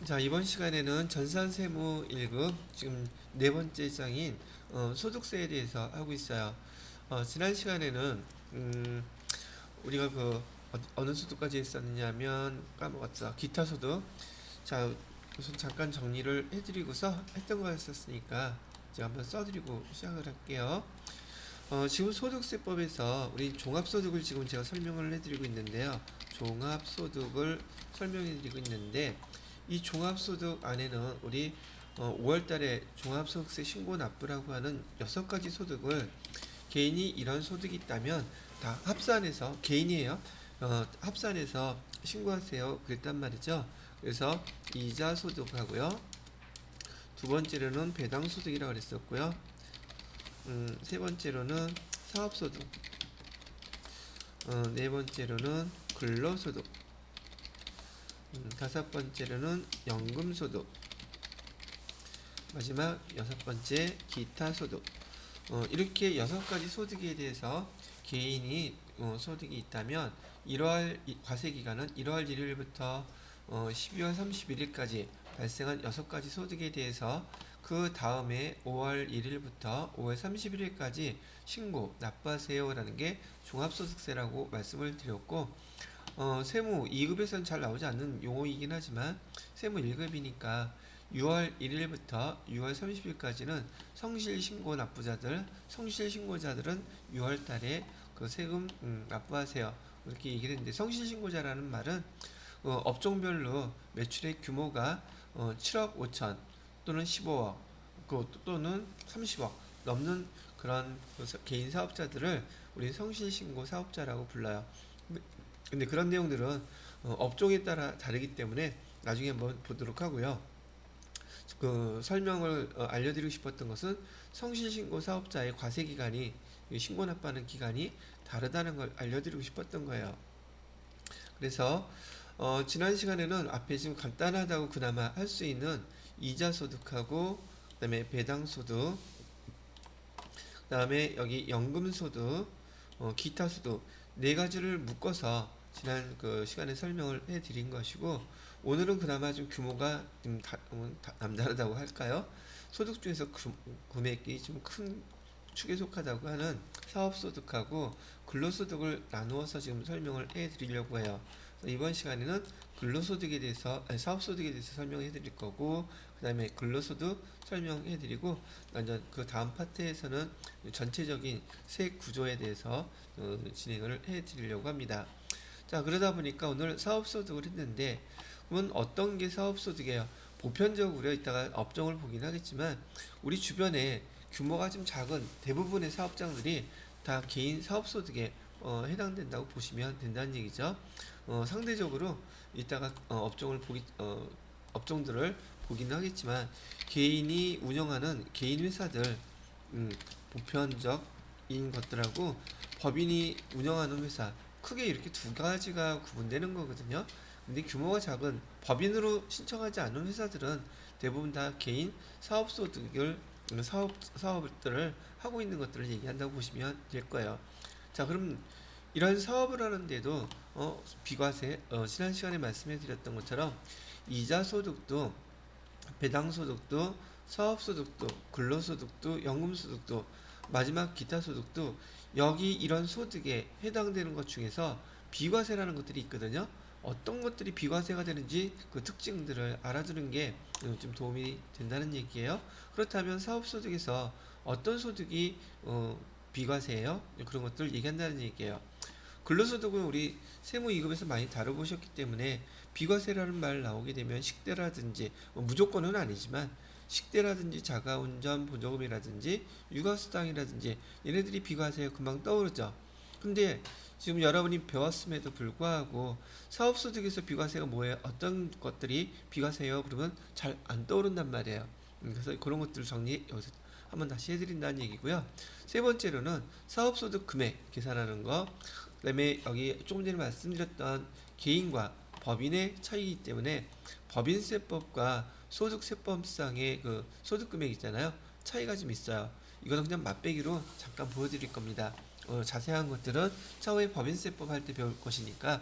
자, 이번 시간에는 전산세무 1급 지금 네 번째 장인 소득세에 대해서 하고 있어요. 지난 시간에는 우리가 어느 소득까지 했었느냐면 까먹었죠. 기타 소득. 자, 우선 잠깐 정리를 해드리고서 했던 거였었으니까 제가 한번 써드리고 시작을 할게요. 지금 소득세법에서 우리 종합소득을 지금 제가 설명을 해드리고 있는데요. 종합소득을 설명해드리고 있는데 이 종합소득 안에는 우리 5월달에 종합소득세 신고 납부라고 하는 6가지 소득을 개인이 이런 소득이 있다면 다 합산해서 개인이에요. 합산해서 신고하세요. 그랬단 말이죠. 그래서 이자 소득하고요. 두 번째로는 배당 소득이라고 그랬었고요. 세 번째로는 사업소득, 네 번째로는 근로소득, 다섯 번째로는 연금소득, 마지막 여섯 번째 기타소득. 이렇게 6가지 소득에 대해서 개인이 소득이 있다면 과세기간은 1월 1일부터 12월 31일까지 발생한 6가지 소득에 대해서 그 다음에 5월 1일부터 5월 31일까지 신고 납부하세요라는 게 종합소득세라고 말씀을 드렸고, 세무 2급에서는 잘 나오지 않는 용어이긴 하지만 세무 1급이니까 6월 1일부터 6월 30일까지는 성실신고 납부자들, 성실신고자들은 6월 달에 그 세금 납부하세요. 이렇게 얘기를 했는데, 성실신고자라는 말은 업종별로 매출의 규모가 7억 5천 또는 15억 또는 30억 넘는 그런 개인 사업자들을 우리 성실신고 사업자라고 불러요. 근데 그런 내용들은 업종에 따라 다르기 때문에 나중에 한번 보도록 하고요. 그 설명을 알려드리고 싶었던 것은 성실신고 사업자의 과세기간이, 신고 납부하는 기간이 다르다는 걸 알려드리고 싶었던 거예요. 그래서 지난 시간에는 앞에 지금 간단하다고 그나마 할 수 있는 이자 소득하고, 그 다음에 배당 소득, 그 다음에 여기 연금 소득, 기타 소득 네 가지를 묶어서 지난 그 시간에 설명을 해드린 것이고, 오늘은 그나마 좀 규모가 좀 남다르다고 할까요? 소득 중에서 금액이 좀 큰 축에 속하다고 하는 사업소득하고 근로소득을 나누어서 지금 설명을 해드리려고 해요. 이번 시간에는 근로소득에 대해서, 사업소득에 대해서 설명해 드릴 거고, 그 다음에 근로소득 설명해 드리고, 그 다음 파트에서는 전체적인 세액 구조에 대해서 진행을 해 드리려고 합니다. 자, 그러다 보니까 오늘 사업소득을 했는데, 그러면 어떤 게 사업소득이에요? 보편적으로 이따가 업종을 보긴 하겠지만, 우리 주변에 규모가 좀 작은 대부분의 사업장들이 다 개인 사업소득에 해당된다고 보시면 된다는 얘기죠. 상대적으로 이따가 업종들을 보기는 하겠지만, 개인이 운영하는 개인 회사들, 보편적인 것들하고 법인이 운영하는 회사, 크게 이렇게 두 가지가 구분되는 거거든요. 근데 규모가 작은 법인으로 신청하지 않은 회사들은 대부분 다 개인 사업들을 하고 있는 것들을 얘기한다고 보시면 될 거예요. 자, 그럼 이런 사업을 하는데도 비과세, 지난 시간에 말씀해 드렸던 것처럼 이자 소득도, 배당 소득도, 사업 소득도, 근로 소득도, 연금 소득도, 마지막 기타 소득도, 여기 이런 소득에 해당되는 것 중에서 비과세라는 것들이 있거든요. 어떤 것들이 비과세가 되는지 그 특징들을 알아두는 게 좀 도움이 된다는 얘기예요. 그렇다면 사업소득에서 어떤 소득이 비과세예요? 그런 것들을 얘기한다는 얘기예요. 근로소득은 우리 세무 2급에서 많이 다뤄보셨기 때문에 비과세라는 말 나오게 되면 식대라든지, 무조건은 아니지만 식대라든지 자가운전 보조금이라든지 육아수당이라든지 얘네들이 비과세가 금방 떠오르죠. 근데 지금 여러분이 배웠음에도 불구하고 사업소득에서 비과세가 뭐예요? 어떤 것들이 비과세예요? 그러면 잘 안 떠오른단 말이에요. 그래서 그런 것들을 정리 여기서 한번 다시 해드린다는 얘기고요. 세 번째로는 사업소득 금액 계산하는 거, 그 다음에 여기 조금 전에 말씀드렸던 개인과 법인의 차이이기 때문에 법인세법과 소득세법상의 그 소득금액 있잖아요. 차이가 좀 있어요. 이거는 그냥 맛배기로 잠깐 보여드릴 겁니다. 자세한 것들은 차후에 법인세법 할 때 배울 것이니까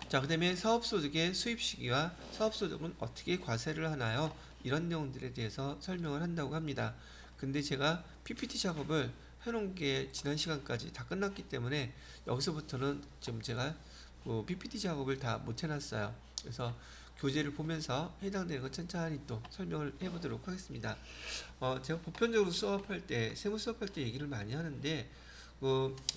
자, 그다음에 사업소득의 수입 시기와 사업소득은 어떻게 과세를 하나요? 이런 내용들에 대해서 설명을 한다고 합니다. 근데 제가 PPT 작업을 해놓은 게 지난 시간까지 다 끝났기 때문에 여기서부터는 지금 제가 PPT 작업을 다 못 해놨어요. 그래서 교재를 보면서 해당되는 것 천천히 또 설명을 해보도록 하겠습니다. 제가 보편적으로 수업할 때, 세무 수업할 때 얘기를 많이 하는데,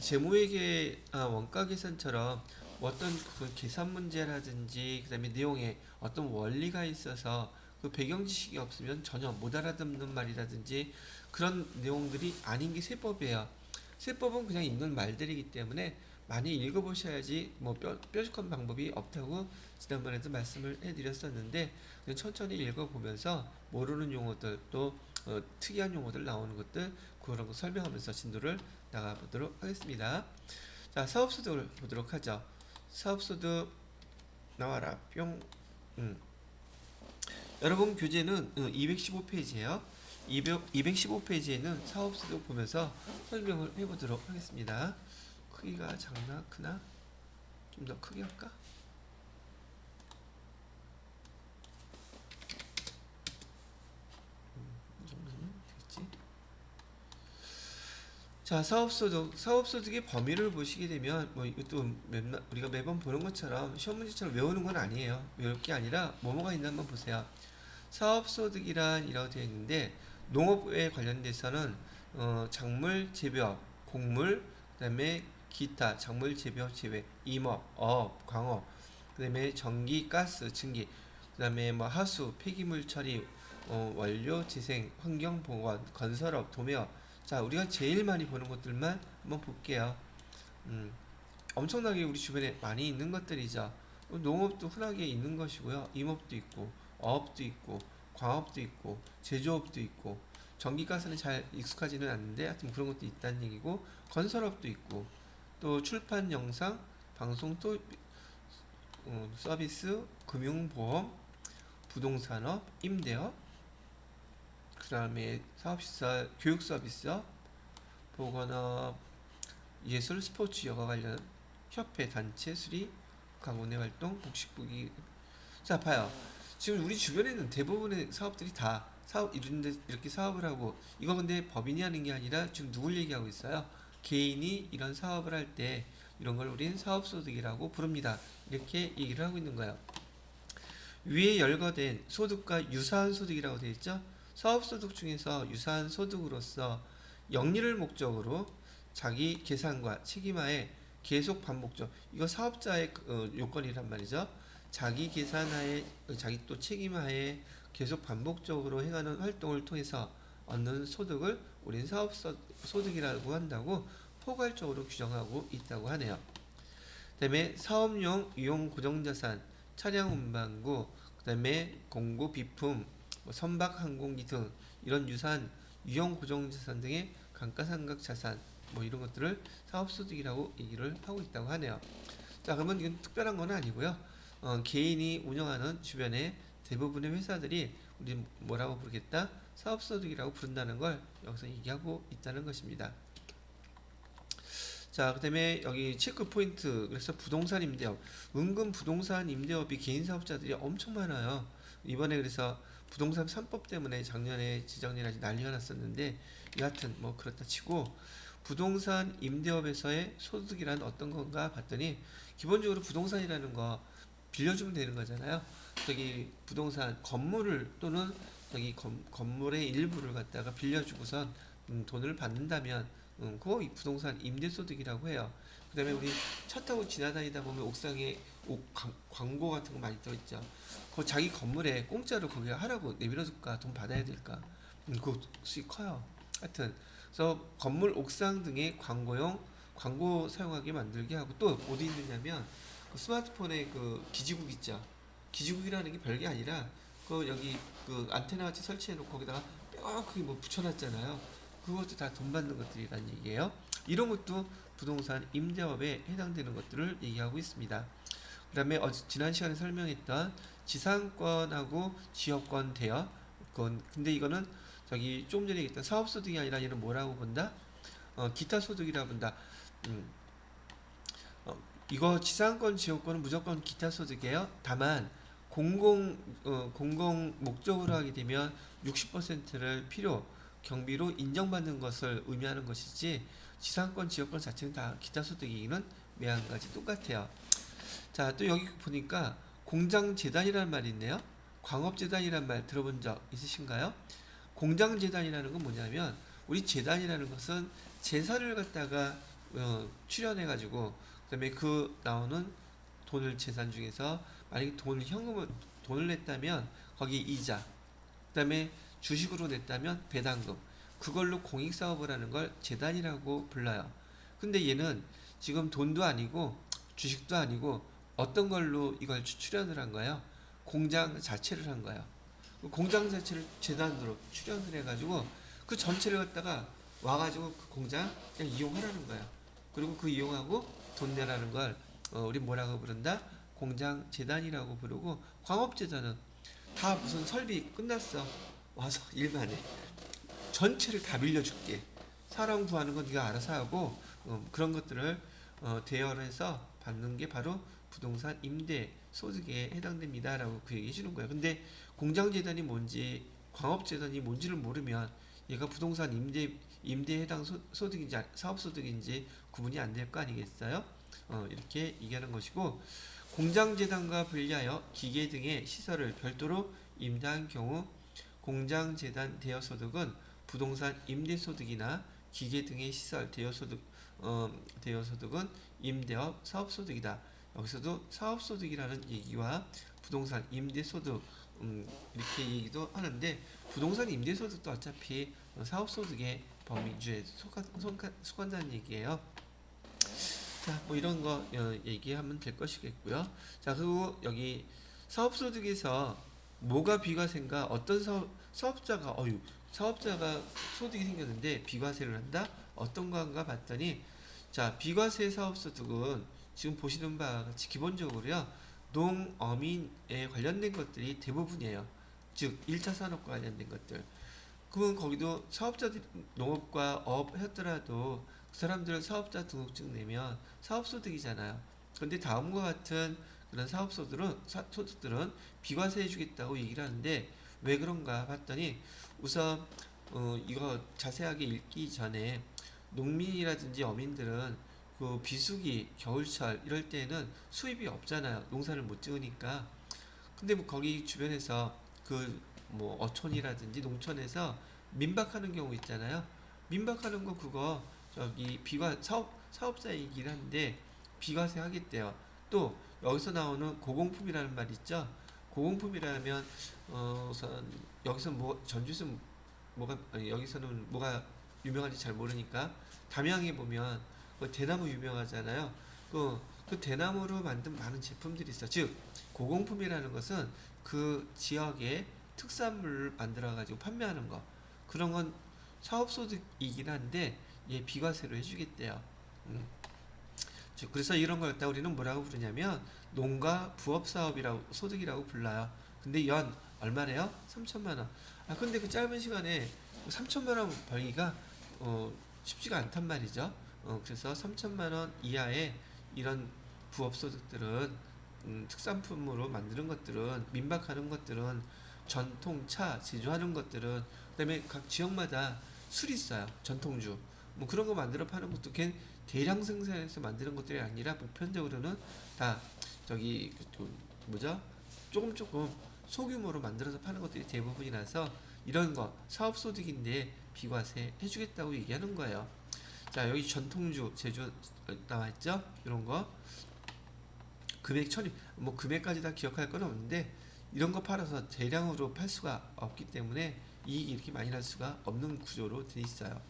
재무회계 원가 계산처럼 어떤 그 계산 문제라든지 그다음에 내용에 어떤 원리가 있어서 그 배경 지식이 없으면 전혀 못 알아듣는 말이라든지 그런 내용들이 아닌 게 세법이에요. 세법은 그냥 있는 말들이기 때문에 많이 읽어보셔야지 뭐 뾰족한 방법이 없다고 지난번에도 말씀을 해드렸었는데 그냥 천천히 읽어보면서 모르는 용어들 또 특이한 용어들 나오는 것들 그런 거 설명하면서 진도를 나가보도록 하겠습니다. 자, 사업소득을 보도록 하죠. 사업소득 나와라 뿅. 여러분 교재는 215페이지예요. 215페이지에는 사업소득 보면서 설명을 해보도록 하겠습니다. 크기가 작나 크나? 좀 더 크게 할까? 이 정도면 되겠지? 자, 사업소득의 범위를 보시게 되면, 뭐, 이것도 우리가 매번 보는 것처럼, 시험 문제처럼 외우는 건 아니에요. 외울 게 아니라, 뭐뭐가 있나 한번 보세요. 사업소득이란 이라고 되어 있는데, 농업에 관련돼서는, 작물, 재배업, 곡물, 그 다음에 기타, 작물, 재배업, 재배, 임업, 어업, 광업, 그 다음에 전기, 가스, 증기, 그 다음에 뭐 하수, 폐기물 처리, 원료, 재생, 환경보건, 건설업, 도매업, 자, 우리가 제일 많이 보는 것들만 한번 볼게요. 음, 엄청나게 우리 주변에 많이 있는 것들이죠. 농업도 흔하게 있는 것이고요. 임업도 있고, 어업도 있고, 광업도 있고, 제조업도 있고, 전기가스는 잘 익숙하지는 않는데, 하여튼 그런 것도 있다는 얘기고, 건설업도 있고, 또 출판, 영상, 방송, 또 서비스, 금융보험, 부동산업, 임대업, 그 다음에 사업시설, 교육 서비스업, 보건업, 예술, 스포츠, 여가 관련 협회, 단체, 수리, 강원회 활동, 복식부기. 자, 봐요. 지금 우리 주변에 있는 대부분의 사업들이 다 사업 이런데 이렇게 사업을 하고 이거 근데 법인이 하는 게 아니라 지금 누굴 얘기하고 있어요? 개인이 이런 사업을 할 때 이런 걸 우린 사업소득이라고 부릅니다. 이렇게 얘기를 하고 있는 거예요. 위에 열거된 소득과 유사한 소득이라고 되어 있죠. 사업소득 중에서 유사한 소득으로서 영리를 목적으로 자기 계산과 책임하에 계속 반복적 이거 사업자의 요건이란 말이죠. 자기 계산하에 자기 또 책임하에 계속 반복적으로 행하는 활동을 통해서 얻는 소득을 우린 사업소득이라고 한다고 포괄적으로 규정하고 있다고 하네요. 그다음에 사업용 유용 고정자산, 차량 운반구, 그다음에 공구 비품, 선박 항공기 등 이런 유사한 유용 고정자산 등의 감가상각 자산 뭐 이런 것들을 사업소득이라고 얘기를 하고 있다고 하네요. 자, 그러면 이건 특별한 건 아니고요. 개인이 운영하는 주변의 대부분의 회사들이 우리 뭐라고 부르겠다? 사업소득이라고 부른다는 걸 여기서 얘기하고 있다는 것입니다. 자, 그 다음에 여기 체크 포인트. 그래서 부동산 임대업. 은근 부동산 임대업이 개인 사업자들이 엄청 많아요. 이번에 그래서 부동산 3법 때문에 작년에 재작년에 난리가 났었는데, 여하튼 뭐 그렇다 치고, 부동산 임대업에서의 소득이란 어떤 건가 봤더니, 기본적으로 부동산이라는 거 빌려주면 되는 거잖아요. 저기 부동산 건물을 또는 저기 건물의 일부를 갖다가 빌려주고선 돈을 받는다면 그거 부동산 임대소득이라고 해요. 그 다음에 우리 차 타고 지나다니다 보면 옥상에 광고 같은 거 많이 떠있죠. 그 자기 건물에 공짜로 거기 하라고 내밀어줄까? 돈 받아야 될까? 그 수익 커요. 하여튼 그래서 건물 옥상 등의 광고 사용하게 만들게 하고 또 어디 있느냐면 그 스마트폰에 그 기지국 있죠. 기지국이라는 게 별게 아니라 그 여기 그 안테나 같이 설치해 놓고 거기다가 뼈cr게 뭐 붙여놨잖아요. 그것도 다 돈 받는 것들이란 얘기예요. 이런 것도 부동산 임대업에 해당되는 것들을 얘기하고 있습니다. 그 다음에 지난 시간에 설명했던 지상권하고 지역권 대여. 근데 이거는 저기 조금 전에 얘기했던 사업소득이 아니라 얘는 뭐라고 본다? 기타 소득이라고 본다. 음, 이거 지상권 지역권은 무조건 기타 소득이에요. 다만 공공 목적으로 하게 되면 60%를 필요 경비로 인정받는 것을 의미하는 것이지 지상권 지역권 자체는 다 기타 소득이기는 매한가지 똑같아요. 자, 또 여기 보니까 공장재단이라는 말이 있네요. 광업재단이라는 말 들어본 적 있으신가요? 공장재단이라는 건 뭐냐면 우리 재단이라는 것은 재산을 갖다가 출연해가지고 그다음에 그 나오는 돈을 재산 중에서 만약에 돈을 냈다면 거기 이자 그다음에 주식으로 냈다면 배당금 그걸로 공익사업을 하는 걸 재단이라고 불러요. 근데 얘는 지금 돈도 아니고 주식도 아니고 어떤 걸로 이걸 출연을 한 거예요? 공장 자체를 한 거예요. 그 공장 자체를 재단으로 출연을 해가지고 그 전체를 갖다가 와가지고 그 공장 그냥 이용하라는 거예요. 그리고 그 이용하고 돈 내라는 걸 우리 뭐라고 부른다? 공장 재단이라고 부르고 광업재단은 다 무슨 설비 끝났어. 와서 일만 해. 전체를 다 빌려줄게. 사람 구하는 건 네가 알아서 하고 그런 것들을 대여해서 받는 게 바로 부동산 임대 소득에 해당됩니다라고 그 얘기 해주는 거예요. 근데 공장재단이 뭔지 광업재단이 뭔지를 모르면 얘가 부동산 임대에 해당 소득인지 사업소득인지 구분이 안 될 거 아니겠어요? 이렇게 얘기하는 것이고 공장재단과 분리하여 기계 등의 시설을 별도로 임대한 경우 공장재단 대여소득은 부동산 임대소득이나 기계 등의 시설 대여소득은 임대업 사업소득이다. 여기서도 사업소득이라는 얘기와 부동산 임대소득 이렇게 얘기도 하는데 부동산 임대소득도 어차피 사업소득의 범위주에 속한다는 얘기예요. 자, 뭐 이런 거 얘기하면 될 것이겠고요. 자, 그리고 여기 사업소득에서 뭐가 비과세인가? 어떤 사업자가 소득이 생겼는데 비과세를 한다? 어떤 건가 봤더니 자, 비과세 사업소득은 지금 보시는 바와 같이 기본적으로요. 농어민에 관련된 것들이 대부분이에요. 즉 1차 산업과 관련된 것들. 그러면 거기도 사업자들이 농업과 업 했더라도 그 사람들은 사업자 등록증 내면 사업소득이잖아요. 그런데 다음과 같은 그런 소득들은 비과세 해주겠다고 얘기를 하는데 왜 그런가 봤더니 우선 이거 자세하게 읽기 전에 농민이라든지 어민들은 그 비수기, 겨울철 이럴 때는 수입이 없잖아요. 농사를 못 지으니까. 근데 뭐 거기 주변에서 그 뭐 어촌이라든지 농촌에서 민박하는 경우 있잖아요. 민박하는 거 그거 저기 사업자이긴 한데 비과세 하겠대요. 또 여기서 나오는 고공품이라는 말 있죠. 고공품이라면 우선 여기서 뭐 전주에서 뭐가 아니, 여기서는 뭐가 유명한지 잘 모르니까 담양에 보면 그 대나무 유명하잖아요. 그 대나무로 만든 많은 제품들이 있어. 즉 고공품이라는 것은 그 지역의 특산물을 만들어 가지고 판매하는 거. 그런 건 사업소득이긴 한데 얘 비과세로 해주겠대요. 그래서 이런 걸 갖다 우리는 뭐라고 부르냐면 농가 부업 사업이라고 소득이라고 불러요. 근데 연 얼마래요? 3천만 원. 아 근데 그 짧은 시간에 3천만 원 벌기가 쉽지가 않단 말이죠. 그래서 3천만 원 이하의 이런 부업 소득들은 특산품으로 만드는 것들은 민박하는 것들은 전통차 제조하는 것들은 그다음에 각 지역마다 술이 있어요. 전통주 뭐 그런 거 만들어 파는 것도 걔 대량 생산해서 만드는 것들이 아니라 보편적으로는 다 저기 뭐죠? 조금 소규모로 만들어서 파는 것들이 대부분이라서 이런 거 사업소득인데 비과세 해주겠다고 얘기하는 거예요. 자 여기 전통주 제조 나와있죠? 이런 거 금액 처리 뭐 금액까지 다 기억할 건 없는데 이런 거 팔아서 대량으로 팔 수가 없기 때문에 이익이 이렇게 많이 날 수가 없는 구조로 돼 있어요.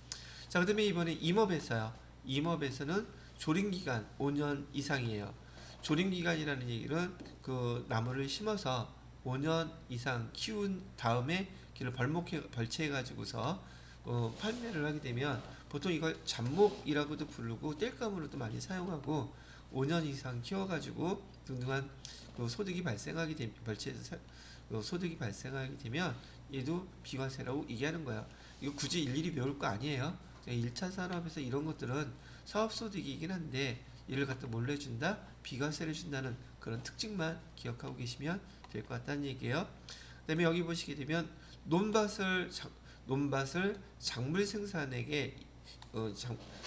자, 그다음에 이번에 임업에서요. 임업에서는 조림기간 5년 이상이에요. 조림기간이라는 얘기는 그 나무를 심어서 5년 이상 키운 다음에 걔를 벌채해 가지고서 판매를 하게 되면 보통 이걸 잡목이라고도 부르고 땔감으로도 많이 사용하고 5년 이상 키워가지고 등등한 그 소득이 발생하게 되면 벌채에서 소득이 발생하게 되면 얘도 비과세라고 얘기하는 거예요. 이거 굳이 일일이 배울 거 아니에요. 1차 산업에서 이런 것들은 사업소득이긴 한데 이를 갖다 몰래 준다, 비과세를 준다는 그런 특징만 기억하고 계시면 될 것 같다는 얘기예요. 그다음에 여기 보시게 되면 논밭을 작물 생산에게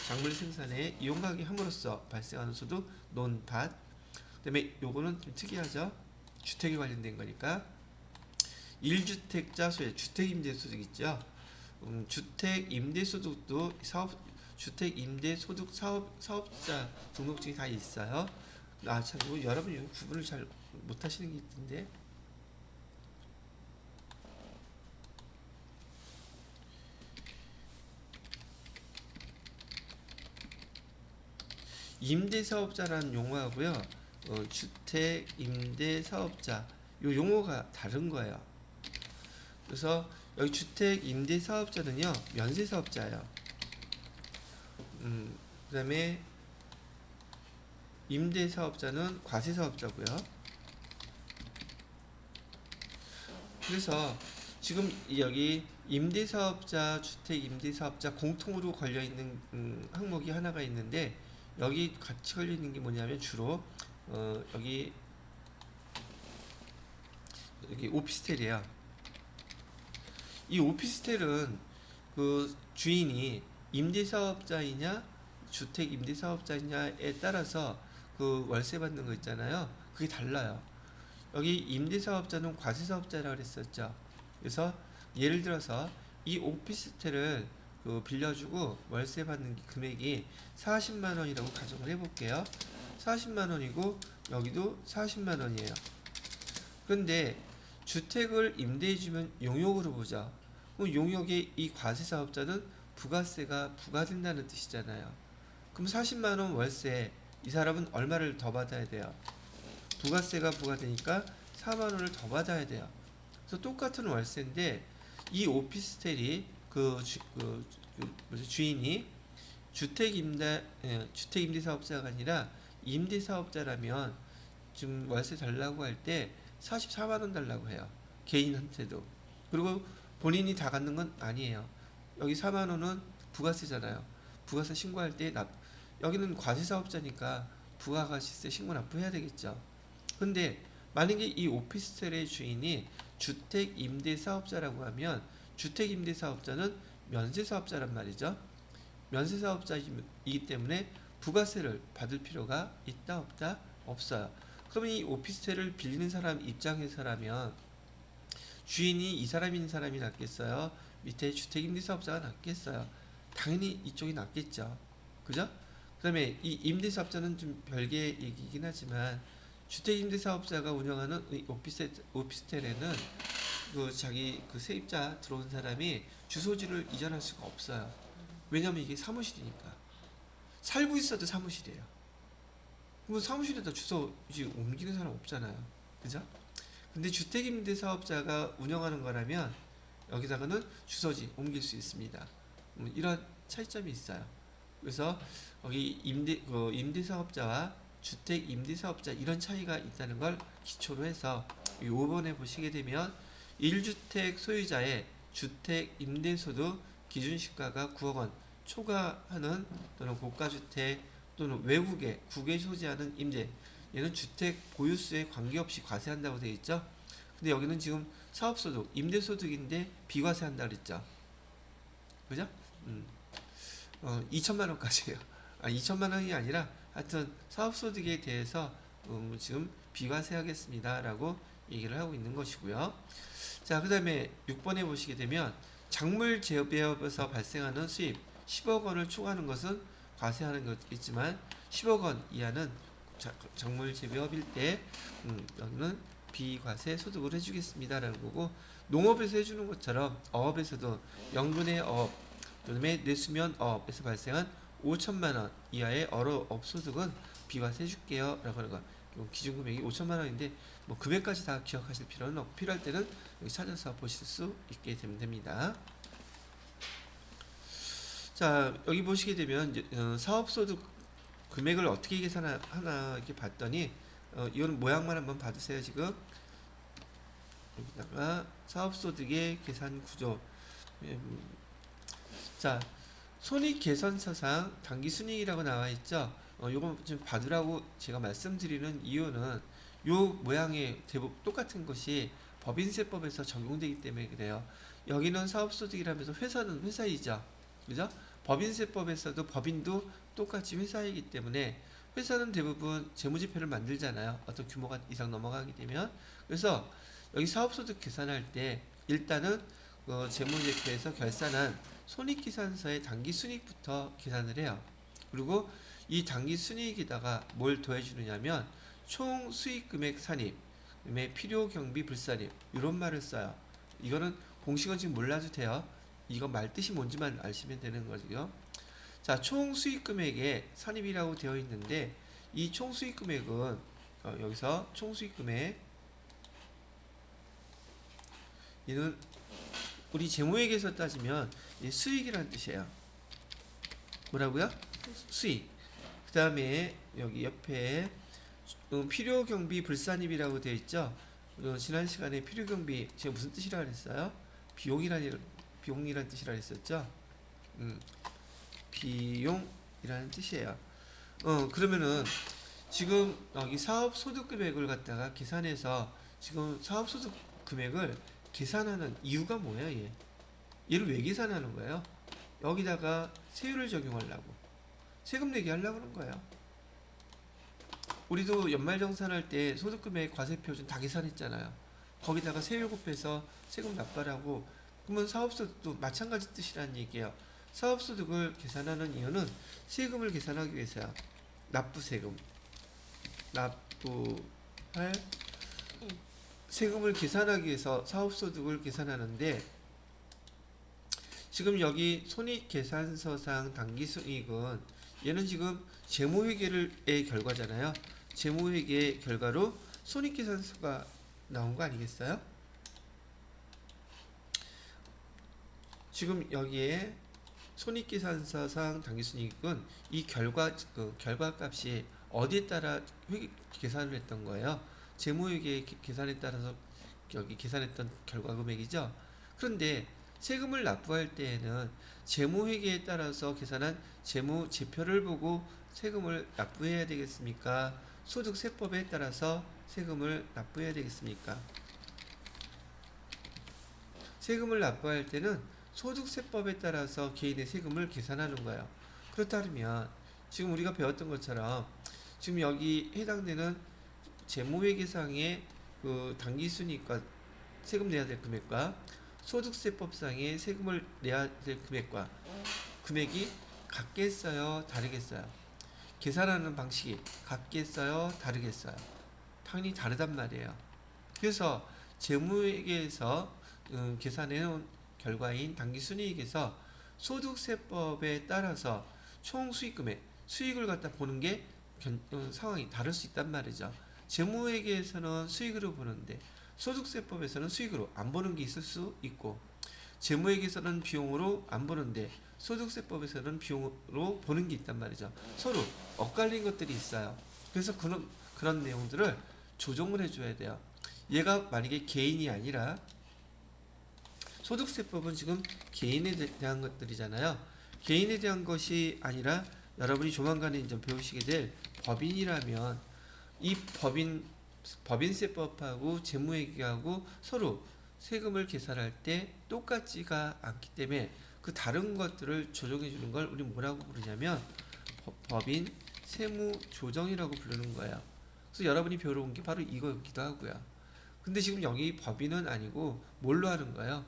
작물 생산에 이용하게 함으로써 발생하는 소득 논밭. 그다음에 요거는 좀 특이하죠. 주택에 관련된 거니까 1주택자 소유 주택 임대 소득 있죠. 주택 임대 소득도 주택 임대 소득 사업자 등록증이 다 있어요. 참 여러분이 구분을 잘 못하시는 게 있던데. 임대사업자라는 용어하고요, 주택 임대사업자 요 용어가 다른 거예요. 그래서 여기 주택 임대사업자는요 면세사업자예요. 그다음에 임대사업자는 과세사업자고요. 그래서 지금 여기 임대사업자, 주택 임대사업자 공통으로 걸려 있는 항목이 하나가 있는데, 여기 같이 걸려 있는 게 뭐냐면 주로 여기 오피스텔이에요. 이 오피스텔은 그 주인이 임대사업자이냐 주택 임대사업자이냐에 따라서 그 월세 받는 거 있잖아요. 그게 달라요. 여기 임대사업자는 과세사업자라고 그랬었죠. 그래서 예를 들어서 이 오피스텔을 빌려주고 월세 받는 금액이 40만 원이라고 가정을 해볼게요. 40만 원이고 여기도 40만 원이에요. 그런데 주택을 임대해주면 용역으로 보자. 그럼 용역의 이 과세사업자는 부가세가 부과된다는 뜻이잖아요. 그럼 40만 원 월세, 이 사람은 얼마를 더 받아야 돼요? 부가세가 부과되니까 4만 원을 더 받아야 돼요. 그래서 똑같은 월세인데 이 오피스텔이 주인이 주택 임대 사업자가 아니라 임대 사업자라면 지금 월세 달라고 할 때 44만 원 달라고 해요. 개인한테도. 그리고 본인이 다 갖는 건 아니에요. 여기 4만 원은 부가세잖아요. 부가세 신고할 때 여기는 과세사업자니까 부가가시세 신고 납부해야 되겠죠. 근데 만약에 이 오피스텔의 주인이 주택 임대 사업자라고 하면 주택 임대 사업자는 면세 사업자란 말이죠. 면세 사업자이기 때문에 부가세를 받을 필요가 있다 없다? 없어요. 그럼 이 오피스텔을 빌리는 사람 입장에서라면 주인이 이 사람인 사람이 낫겠어요? 밑에 주택 임대 사업자가 낫겠어요? 당연히 이쪽이 낫겠죠. 그죠? 그 다음에 이 임대 사업자는 좀 별개의 얘기이긴 하지만 주택 임대 사업자가 운영하는 이 오피스텔에는 자기 세입자 들어온 사람이 주소지를 이전할 수가 없어요. 왜냐면 이게 사무실이니까. 살고 있어도 사무실이에요. 그럼 사무실에다 주소지 옮기는 사람 없잖아요. 그죠? 근데 주택 임대 사업자가 운영하는 거라면 여기다가는 주소지 옮길 수 있습니다. 이런 차이점이 있어요. 그래서 여기 임대 사업자와 주택 임대 사업자 이런 차이가 있다는 걸 기초로 해서 5번에 보시게 되면 1주택 소유자의 주택 임대소득 기준시가가 9억 원 초과하는 또는 고가주택 또는 외국에 국외 소지하는 임대, 얘는 주택 보유수에 관계없이 과세한다고 되어 있죠. 근데 여기는 지금 사업소득, 임대소득인데 비과세한다 그랬죠. 그죠? 2천만 원까지예요. 2천만 원이 아니라 하여튼 사업소득에 대해서 지금 비과세하겠습니다 라고 얘기를 하고 있는 것이고요. 자, 그 다음에 6번에 보시게 되면 작물 재배업에서 발생하는 수입 10억 원을 초과하는 것은 과세하는 것이겠지만 10억 원 이하는 작물 재배업일 때 여기는 비과세 소득을 해주겠습니다 라는 거고, 농업에서 해주는 것처럼 어업에서도 연근의 어업, 그다음에 내수면 어업에서 발생한 5천만 원 이하의 어업 소득은 비과세 해줄게요 라고 하는 거. 기준 금액이 5천만 원인데 뭐 금액까지 다 기억하실 필요는 없고, 필요할 때는 여기 찾아서 보실 수 있게 되면 됩니다. 자, 여기 보시게 되면 사업소득 금액을 어떻게 계산하나 이렇게 봤더니 이거는 모양만 한번 봐주세요. 지금 여기다가 사업소득의 계산 구조. 자, 손익 개선서상 당기순이익이라고 나와 있죠. 요거 좀 봐두라고 제가 말씀드리는 이유는 요 모양의 대부분 똑같은 것이 법인세법에서 적용되기 때문에 그래요. 여기는 사업소득이라면서 회사는 회사이죠. 그죠? 법인세법에서도 법인도 똑같이 회사이기 때문에 회사는 대부분 재무제표를 만들잖아요. 어떤 규모가 이상 넘어가게 되면. 그래서 여기 사업소득 계산할 때 일단은 재무제표에서 결산한 손익계산서의 당기순이익부터 계산을 해요. 그리고 이 당기순이익에다가 뭘 더해주느냐면 총 수익금액 산입, 그다음에 필요경비 불산입 이런 말을 써요. 이거는 공식은 지금 몰라도 돼요. 이거 말 뜻이 뭔지만 아시면 되는 거죠. 자, 총 수익금액에 산입이라고 되어 있는데 이 총 수익금액은 여기서 총 수익금액 이는 우리 재무회계에서 따지면 수익이라는 뜻이에요. 뭐라고요? 수익. 그 다음에 여기 옆에 필요경비 불산입이라고 되어 있죠. 지난 시간에 필요경비 제가 무슨 뜻이라 그랬어요? 비용이라는 뜻이라 그랬었죠. 비용이라는 뜻이에요. 그러면은 지금 여기 사업소득 금액을 갖다가 계산해서 지금 사업소득 금액을 계산하는 이유가 뭐예요? 얘를 왜 계산하는 거예요? 여기다가 세율을 적용하려고 세금 내게 하려고 그런 거예요. 우리도 연말정산할 때 소득금액 과세표준 다 계산했잖아요. 거기다가 세율 곱해서 세금 납부하라고. 그러면 사업소득도 마찬가지 뜻이라는 얘기예요. 사업소득을 계산하는 이유는 세금을 계산하기 위해서야. 납부세금. 납부할 세금을 계산하기 위해서 사업소득을 계산하는데 지금 여기 손익계산서상 당기순이익은 얘는 지금 재무회계의 결과잖아요. 재무회계의 결과로 손익계산서가 나온 거 아니겠어요? 지금 여기에 손익계산서상 당기순이익은 이 결과값이 어디에 따라 계산을 했던 거예요? 재무회계 계산에 따라서 여기 계산했던 결과 금액이죠. 그런데 세금을 납부할 때에는 재무회계에 따라서 계산한 재무제표를 보고 세금을 납부해야 되겠습니까? 소득세법에 따라서 세금을 납부해야 되겠습니까? 세금을 납부할 때는 소득세법에 따라서 개인의 세금을 계산하는 거예요. 그렇다면 지금 우리가 배웠던 것처럼 지금 여기 해당되는 재무회계상의 그 당기순이익과 세금 내야 될 금액과 소득세법상의 세금을 내야 될 금액이 같겠어요? 다르겠어요? 계산하는 방식이 같겠어요? 다르겠어요? 당연히 다르단 말이에요. 그래서 재무회계에서 계산해놓은 결과인 당기순이익에서 소득세법에 따라서 총 수익금액, 수익을 갖다 보는 게 상황이 다를 수 있단 말이죠. 재무회계에서는 수익으로 보는데 소득세법에서는 수익으로 안 보는 게 있을 수 있고 재무회계에서는 비용으로 안 보는데 소득세법에서는 비용으로 보는 게 있단 말이죠. 서로 엇갈린 것들이 있어요. 그래서 그런 내용들을 조정을 해줘야 돼요. 얘가 만약에 개인이 아니라 소득세법은 지금 개인에 대한 것들이잖아요. 개인에 대한 것이 아니라 여러분이 조만간에 이제 배우시게 될 법인이라면 이 법인세법하고 재무회계하고 서로 세금을 계산할 때 똑같지가 않기 때문에 그 다른 것들을 조정해 주는 걸 우리 뭐라고 부르냐면 법인 세무조정이라고 부르는 거예요. 그래서 여러분이 배워온 게 바로 이거이기도 하고요. 근데 지금 여기 법인은 아니고 뭘로 하는 거예요?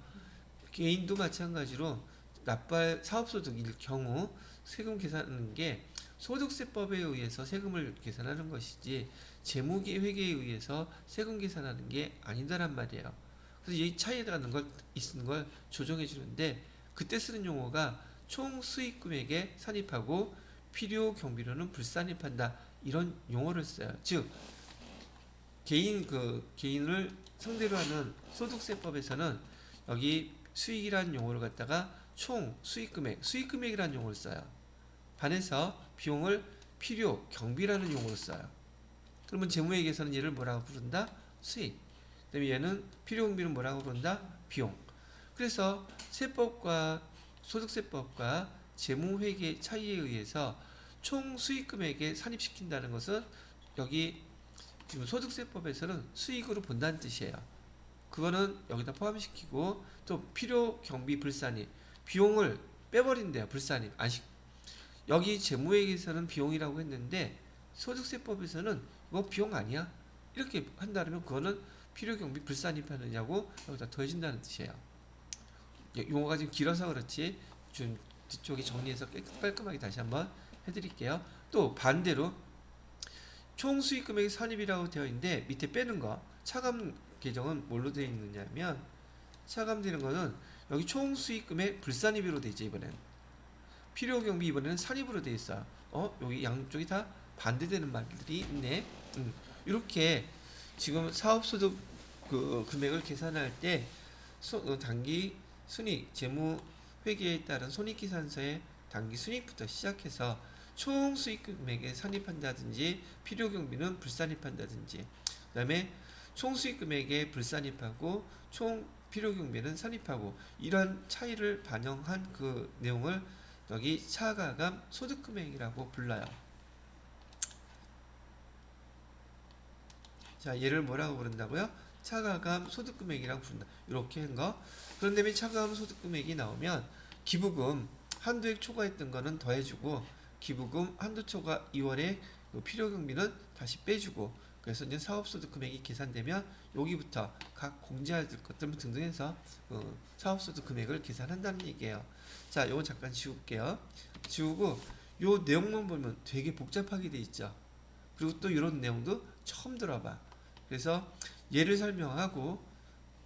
개인도 마찬가지로 납부할 사업소득일 경우 세금 계산하는 게 소득세법에 의해서 세금을 계산하는 것이지 재무회계에 의해서 세금 계산하는 게 아니다란 말이에요. 그래서 이 차이가 있는 걸 조정해 주는데 그때 쓰는 용어가 총 수익금액에 산입하고 필요 경비로는 불산입한다 이런 용어를 써요. 즉 개인을 상대로 하는 소득세법에서는 여기 수익이라는 용어를 갖다가 총 수익금액이라는 용어를 써요. 반해서 비용을 필요 경비라는 용어로 써요. 그러면 재무회계에서는 얘를 뭐라고 부른다? 수익. 그다음에 얘는 필요 경비는 뭐라고 부른다? 비용. 그래서 세법과 소득세법과 재무회계 차이에 의해서 총 수익금액에 산입시킨다는 것은 여기 지금 소득세법에서는 수익으로 본다는 뜻이에요. 그거는 여기다 포함시키고 또 필요 경비 불산입 비용을 빼버린대요. 불산입 여기 재무회계에서는 비용이라고 했는데 소득세법에서는 이거 비용 아니야 이렇게 한다면 그거는 필요 경비 불산입하느냐고 여기다 더해준다는 뜻이에요. 용어가 좀 길어서 그렇지 좀 뒤쪽에 정리해서 깔끔하게 다시 한번 해드릴게요. 또 반대로 총 수익 금액이 산입이라고 되어 있는데 밑에 빼는 거 차감 계정은 뭘로 되어 있느냐면 차감되는 거는 여기 총 수익 금액 불산입으로 되어 있죠. 이번엔 필요 경비 이번에는 산입으로 되어 있어요. 여기 양쪽이 다 반대되는 말들이 있네. 이렇게 지금 사업소득 그 금액을 계산할 때 단기 순이익 재무 회계에 따른 손익계산서의 단기 순이익부터 시작해서 총 수익 금액에 산입한다든지 필요 경비는 불산입한다든지 그 다음에 총 수익 금액에 불산입하고 총 필요 경비는 산입하고 이런 차이를 반영한 그 내용을 여기 차가감 소득 금액이라고 불러요. 자, 얘를 뭐라고 부른다고요? 차가감 소득 금액이라고 부른다. 이렇게 한 거. 그런 다음에 차가감 소득 금액이 나오면 기부금 한도액 초과했던 거는 더해주고 기부금 한도 초과 2월에 필요 경비는 다시 빼주고 그래서 이제 사업소득 금액이 계산되면 여기부터 각 공제할 것들 등등 해서 사업소득 금액을 계산한다는 얘기예요. 자, 요거 잠깐 지울게요. 지우고 요 내용만 보면 되게 복잡하게 돼 있죠. 그리고 또 이런 내용도 처음 들어봐. 그래서 얘를 설명하고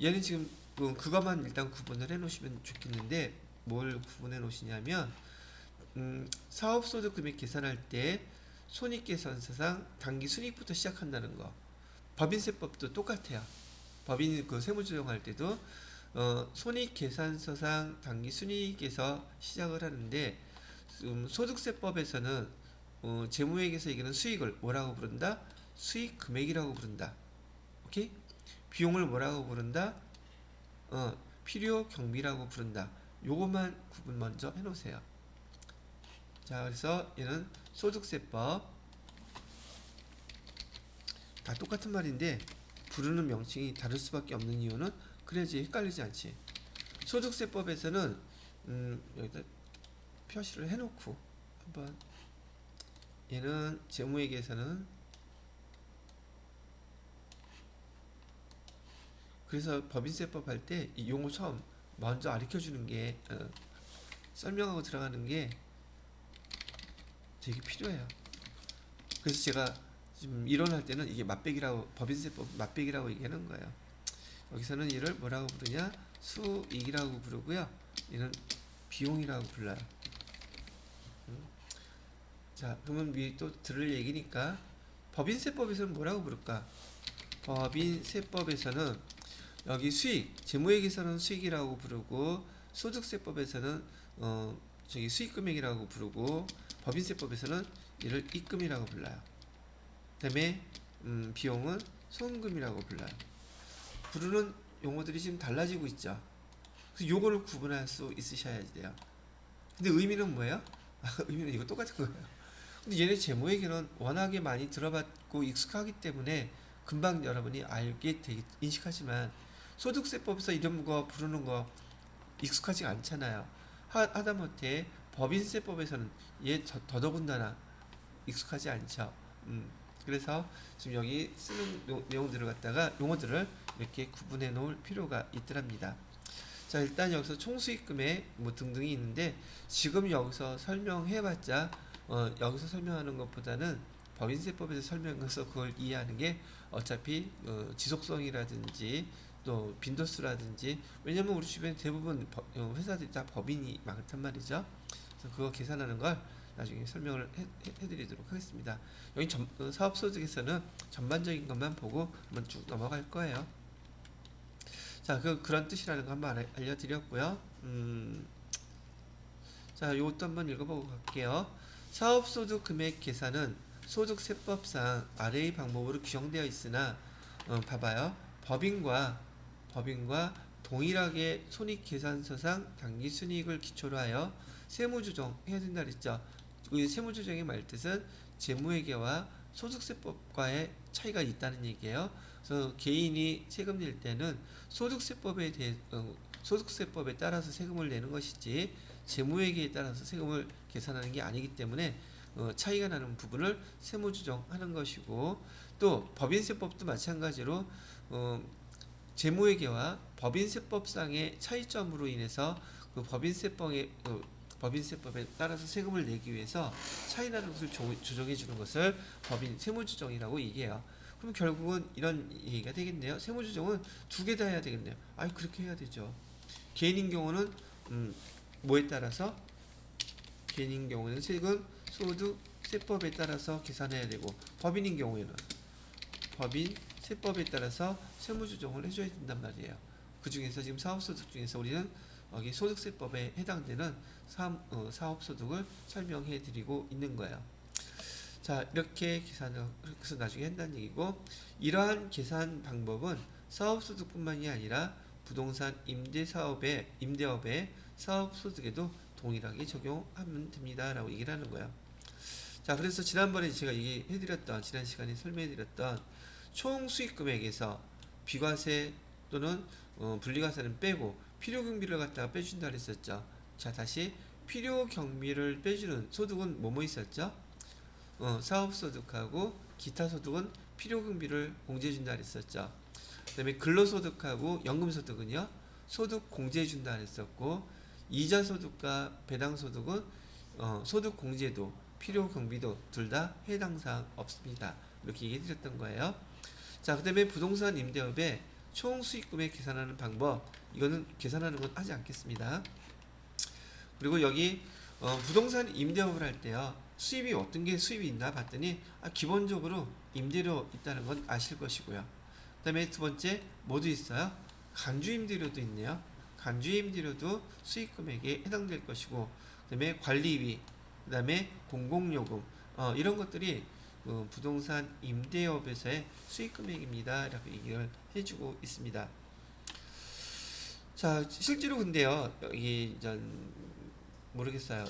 얘는 지금 그것만 일단 구분을 해 놓으시면 좋겠는데 뭘 구분해 놓으시냐면 사업소득 금액 계산할 때 손익계산서상 단기 순이익부터 시작한다는 거. 법인세법도 똑같아요. 법인 그 세무조정할 때도 손익계산서상 단기 순이익에서 시작을 하는데 소득세법에서는 재무회계에서 얘기하는 수익을 뭐라고 부른다? 수익 금액이라고 부른다. 오케이? 비용을 뭐라고 부른다? 필요 경비라고 부른다. 요것만 구분 먼저 해놓으세요. 자, 그래서 얘는 소득세법 다 똑같은 말인데 부르는 명칭이 다를 수밖에 없는 이유는 그래야지 헷갈리지 않지. 소득세법에서는 여기다 표시를 해놓고 한번 얘는 재무회계에서는 그래서 법인세법 할 때 이 용어 처음 먼저 가르쳐주는 게 설명하고 들어가는 게 되게 필요해요. 그래서 제가 지금 이론할 때는 이게 맛배기라고 법인세법 맛배기라고 얘기하는 거예요. 여기서는 이를 뭐라고 부르냐? 수익이라고 부르고요. 얘는 비용이라고 불러요. 자, 그러면 미리 또 들을 얘기니까 법인세법에서는 뭐라고 부를까? 법인세법에서는 여기 수익, 재무회계에서는 수익이라고 부르고 소득세법에서는 저기 수익금액이라고 부르고 법인세법에서는 이를 입금이라고 불러요. 그 다음에 비용은 송금이라고 불러요. 부르는 용어들이 지금 달라지고 있죠. 그래서 요거를 구분할 수 있으셔야 돼요. 근데 의미는 뭐예요? 의미는 이거 똑같은 거예요. 근데 얘네 재무회계는 워낙에 많이 들어봤고 익숙하기 때문에 금방 여러분이 알게 되게 인식하지만 소득세법에서 이런 거 부르는 거 익숙하지 않잖아요. 하다못해 법인세법에서는 얘 더더군다나 익숙하지 않죠. 그래서 지금 여기 쓰는 내용들을 갖다가 용어들을 이렇게 구분해 놓을 필요가 있더랍니다. 자, 일단 여기서 총수익금액 뭐 등등이 있는데 지금 여기서 설명해봤자 여기서 설명하는 것보다는 법인세법에서 설명해서 그걸 이해하는 게 어차피 지속성이라든지 또 빈도수라든지 왜냐면 우리 주변에 대부분 회사들이 다 법인이 많단 말이죠. 그래서 그거 계산하는 걸 나중에 설명을 해드리도록 하겠습니다. 여기 사업소득에서는 전반적인 것만 보고 한번 쭉 넘어갈 거예요. 자, 그런 뜻이라는 거 한번 알려드렸고요. 자, 요것도 한번 읽어보고 갈게요. 사업소득 금액 계산은 소득세법상 아래의 방법으로 규정되어 있으나 봐봐요. 법인과 동일하게 손익계산서상 당기순이익을 기초로 하여 세무조정 해야 된다 그랬죠. 이 세무조정의 말뜻은 재무회계와 소득세법과의 차이가 있다는 얘기예요. 그래서 개인이 세금 낼 때는 소득세법에 따라서 세금을 내는 것이지 재무회계에 따라서 세금을 계산하는 게 아니기 때문에 차이가 나는 부분을 세무조정하는 것이고, 또 법인세법도 마찬가지로 재무회계와 법인세법상의 차이점으로 인해서 그 법인세법에 따라서 세금을 내기 위해서 차이나는 것을 조정해 주는 것을 법인 세무조정이라고 얘기해요. 그럼 결국은 이런 얘기가 되겠네요. 세무조정은 두 개 다 해야 되겠네요. 그렇게 해야 되죠. 개인인 경우는 뭐에 따라서? 개인인 경우는 세금 소득세법에 따라서 계산해야 되고, 법인인 경우에는 법인 세법에 따라서 세무조정을 해줘야 된단 말이에요. 그 중에서 지금 사업소득 중에서 우리는 여기 소득세법에 해당되는 사업소득을 설명해 드리고 있는 거예요. 자, 이렇게 계산을 그래서 나중에 한다는 얘기고, 이러한 계산 방법은 사업소득뿐만이 아니라 부동산 임대업의 사업소득에도 동일하게 적용하면 됩니다 라고 얘기를 하는 거예요. 자, 그래서 지난번에 제가 지난 시간에 설명해드렸던 총 수익금액에서 비과세 또는 분리과세는 빼고 필요경비를 갖다가 빼준다 그랬었죠. 자, 다시 필요경비를 빼주는 소득은 뭐뭐 있었죠? 사업소득하고 기타소득은 필요경비를 공제해준다 그랬었죠. 그 다음에 근로소득하고 연금소득은요, 소득 공제해준다 그랬었고, 이자소득과 배당소득은 소득공제도 필요경비도 둘 다 해당사항 없습니다. 이렇게 얘기해드렸던 거예요. 자, 그 다음에 부동산 임대업의 총 수익금액 계산하는 방법, 이거는 계산하는 건 하지 않겠습니다. 그리고 여기 부동산 임대업을 할 때요, 수입이 어떤 게 수입이 있나 봤더니 기본적으로 임대료 있다는 건 아실 것이고요. 그 다음에 두 번째 뭐도 있어요? 간주임대료도 있네요. 간주임대료도 수익금액에 해당될 것이고, 그 다음에 관리비, 그 다음에 공공요금, 이런 것들이 부동산 임대업에서의 수익금액입니다 이렇게 얘기를 해주고 있습니다. 자, 실제로 근데요, 여기 모르겠어요.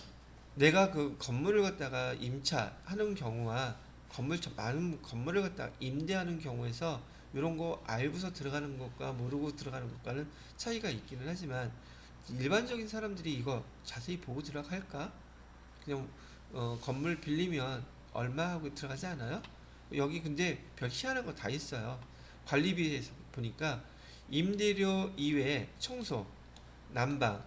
내가 그 건물을 갖다가 임차하는 경우와 많은 건물을 갖다가 임대하는 경우에서 이런 거 알고서 들어가는 것과 모르고 들어가는 것과는 차이가 있기는 하지만, 일반적인 사람들이 이거 자세히 보고 들어갈까? 그냥 건물 빌리면 얼마 하고 들어가지 않아요? 여기 근데 별 희한한 거 다 있어요. 관리비에서 보니까 임대료 이외에 청소, 난방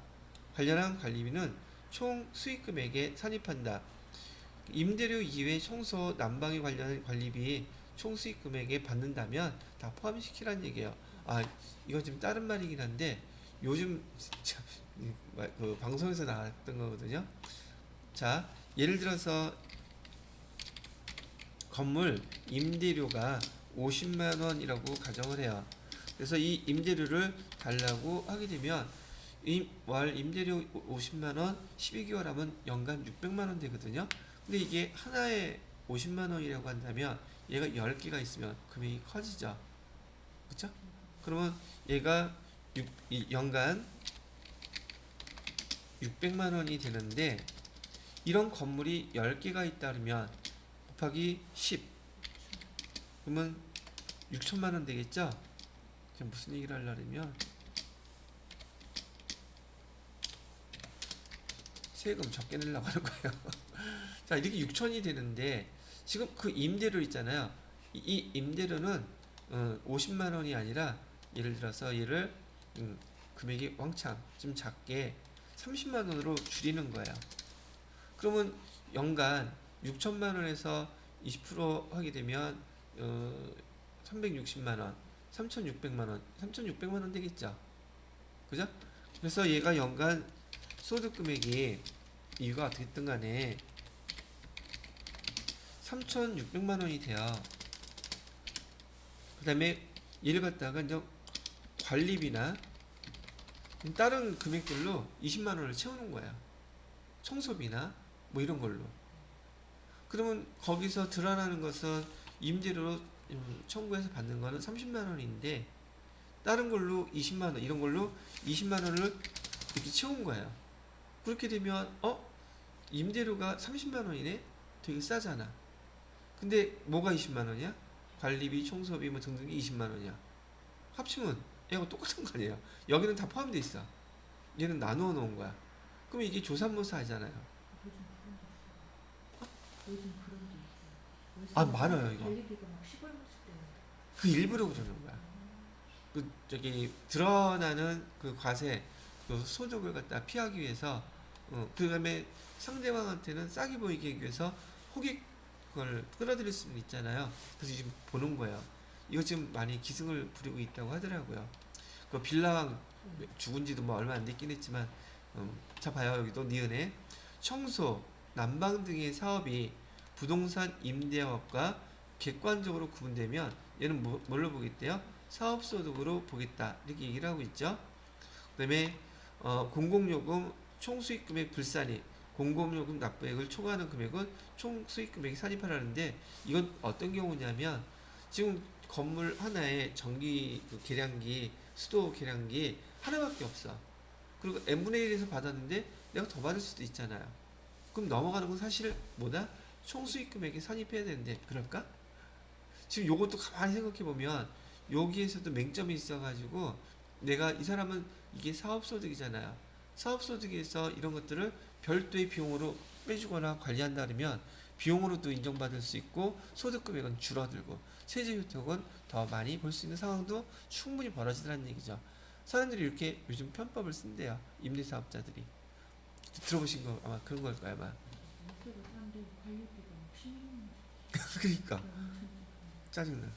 관련한 관리비는 총 수익금액에 산입한다. 임대료 이외에 청소, 난방에 관련한 관리비 총 수익금액에 받는다면 다 포함시키라는 얘기예요. 이거 지금 다른 말이긴 한데 요즘 그 방송에서 나왔던 거거든요. 자, 예를 들어서 건물 임대료가 50만원이라고 가정을 해요. 그래서 이 임대료를 달라고 하게 되면 월 임대료 50만원 12개월 하면 연간 600만원 되거든요. 근데 이게 하나에 50만원이라고 한다면 얘가 10개가 있으면 금액이 커지죠. 그쵸? 그러면 얘가 연간 600만원이 되는데, 이런 건물이 10개가 있다면 곱하기 10 그러면 6천만원 되겠죠? 지금 무슨 얘기를 하려면 세금 적게 내려고 하는 거예요. 자, 이렇게 6천이 되는데 지금 그 임대료 있잖아요. 이 임대료는 50만원이 아니라 예를 들어서 얘를 금액이 왕창 좀 작게 30만원으로 줄이는 거예요. 그러면 연간 6천만원에서 20% 하게 되면 360만원, 3,600만원, 3,600만원 되겠죠. 그죠? 그래서 얘가 연간 소득금액이 이유가 어떻게 됐든 간에 3,600만원이 돼요. 그 다음에 얘를 갖다가 이제 관리비나 다른 금액들로 20만원을 채우는 거예요. 청소비나 뭐 이런 걸로. 그러면 거기서 드러나는 것은 임대료로 청구해서 받는 거는 30만원인데 다른 걸로 20만원, 이런 걸로 20만원을 이렇게 채운 거예요. 그렇게 되면 임대료가 30만 원이네? 되게 싸잖아. 근데 뭐가 20만 원이야? 관리비, 청소비 뭐 등등이 20만 원이야. 합치면 얘가 똑같은 거 아니에요. 여기는 다 포함돼 있어. 얘는 나누어 놓은 거야. 그럼 이게 조삼모사 하잖아요. 요즘 그런 게 있어요. 아, 많아요, 이거. 관리비가 막 10월 갔을 때. 그 일부러 그러는 거야. 그 저기 드러나는 그 과세, 그 소득을 갖다 피하기 위해서, 그다음에 상대방한테는 싸게 보이게 하기 위해서 호객을 끌어들일 수는 있잖아요. 그래서 지금 보는 거예요. 이거 지금 많이 기승을 부리고 있다고 하더라고요. 그 빌라왕 죽은 지도 뭐 얼마 안 됐긴 했지만, 자 봐요. 여기도 니은에 청소, 난방 등의 사업이 부동산 임대업과 객관적으로 구분되면 얘는 뭘로 보겠대요? 사업소득으로 보겠다. 이렇게 얘기를 하고 있죠. 그 다음에 공공요금 총수익금액 불산입, 공공요금 납부액을 초과하는 금액은 총수익금액이 산입하라는데, 이건 어떤 경우냐면 지금 건물 하나에 전기 그 계량기, 수도 계량기 하나밖에 없어. 그리고 n분의 1에서 받았는데 내가 더 받을 수도 있잖아요. 그럼 넘어가는 건 사실 뭐다? 총수익금액에 산입해야 되는데 그럴까? 지금 요것도 가만히 생각해 보면 여기에서도 맹점이 있어가지고, 내가 이 사람은 이게 사업소득이잖아요. 사업소득에서 이런 것들을 별도의 비용으로 빼주거나 관리한다 그러면 비용으로도 인정받을 수 있고 소득금액은 줄어들고 세제 효력은 더 많이 볼 수 있는 상황도 충분히 벌어지더라는 얘기죠. 사람들이 이렇게 요즘 편법을 쓴대요. 임대사업자들이. 들어보신 거 아마 그런 걸 거야 아마. 그래서 사람들이 관리비가 막 16만 원씩. 그러니까 짜증나.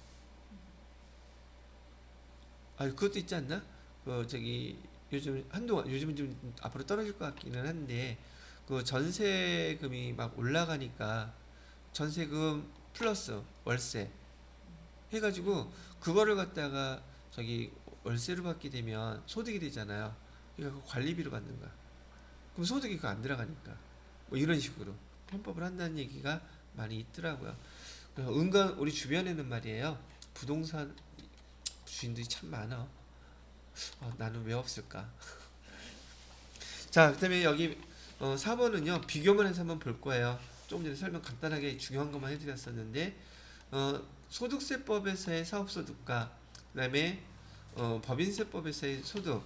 아, 그것도 있지 않나? 그 저기 요즘 한동안, 요즘은 좀 앞으로 떨어질 것 같기는 한데, 그 전세금이 막 올라가니까 전세금 플러스 월세 해가지고 그거를 갖다가 저기 월세로 받게 되면 소득이 되잖아요. 그러니까 그 관리비로 받는 거야. 그럼 소득이 그 안 들어가니까 뭐 이런 식으로 편법을 한다는 얘기가 많이 있더라고요. 그래서 은근 우리 주변에는 말이에요, 부동산 주인들이 참 많아. 나는 왜 없을까? 자, 그다음에 여기 4번은요 비교만 해서 한번 볼 거예요. 조금 전에 설명 간단하게 중요한 것만 해드렸었는데, 소득세법에서의 사업소득과 그다음에 법인세법에서의 소득,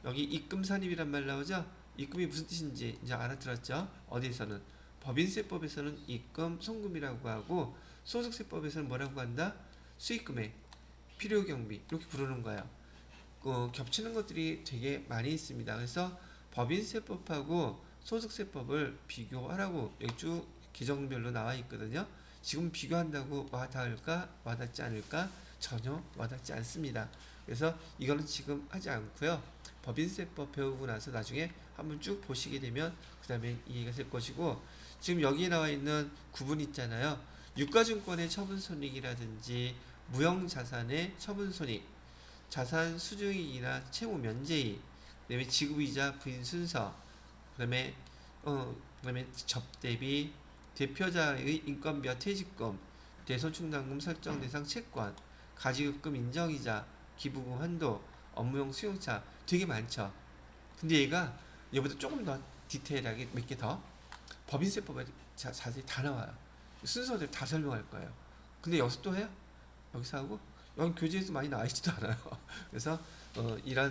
여기 입금 산입이란 말 나오죠? 입금이 무슨 뜻인지 이제 알아들었죠? 어디서는 법인세법에서는 입금 송금이라고 하고, 소득세법에서는 뭐라고 한다? 수익금액, 필요경비 이렇게 부르는 거예요. 겹치는 것들이 되게 많이 있습니다. 그래서 법인세법하고 소득세법을 비교하라고 여기 쭉 계정별로 나와 있거든요. 지금 비교한다고 와닿을까? 와닿지 않을까? 전혀 와닿지 않습니다. 그래서 이거는 지금 하지 않고요. 법인세법 배우고 나서 나중에 한번 쭉 보시게 되면 그 다음에 이해가 될 것이고, 지금 여기에 나와 있는 구분 있잖아요. 유가증권의 처분손익이라든지 무형자산의 처분손익, 자산 수중이익이나 채무 면제이익, 그다음에 지급이자 부인 순서, 그다음에 접대비, 대표자의 인건비와 퇴직금, 대손충당금 설정 대상 채권, 가지급금 인정이자, 기부금 한도, 업무용 수용차 되게 많죠. 근데 얘가 얘보다 조금 더 디테일하게 몇 개 더 법인세법에 자세히 다 나와요. 순서대로 다 설명할 거예요. 근데 여기서 또 해요? 여기서 하고 여기 교재에서 많이 나와 있지도 않아요. 그래서 이런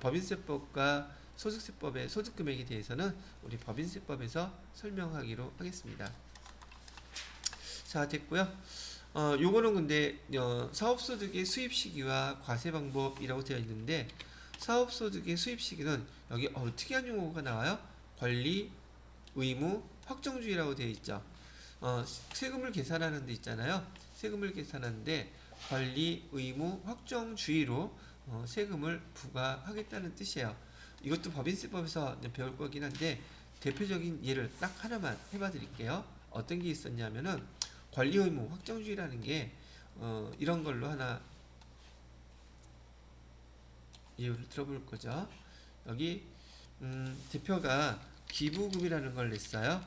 법인세법과 소득세법의 소득금액에 대해서는 우리 법인세법에서 설명하기로 하겠습니다. 자, 됐고요. 요거는 근데 사업소득의 수입시기와 과세방법이라고 되어 있는데, 사업소득의 수입시기는 여기 특이한 용어가 나와요. 권리, 의무, 확정주의라고 되어 있죠. 세금을 계산하는 데 있잖아요. 세금을 계산하는데 권리, 의무, 확정주의로 세금을 부과하겠다는 뜻이에요. 이것도 법인세법에서 배울 거긴 한데 대표적인 예를 딱 하나만 해봐 드릴게요. 어떤 게 있었냐면은 권리, 의무, 확정주의라는 게 이런 걸로 하나 예를 들어볼 거죠. 여기 대표가 기부금이라는 걸 냈어요.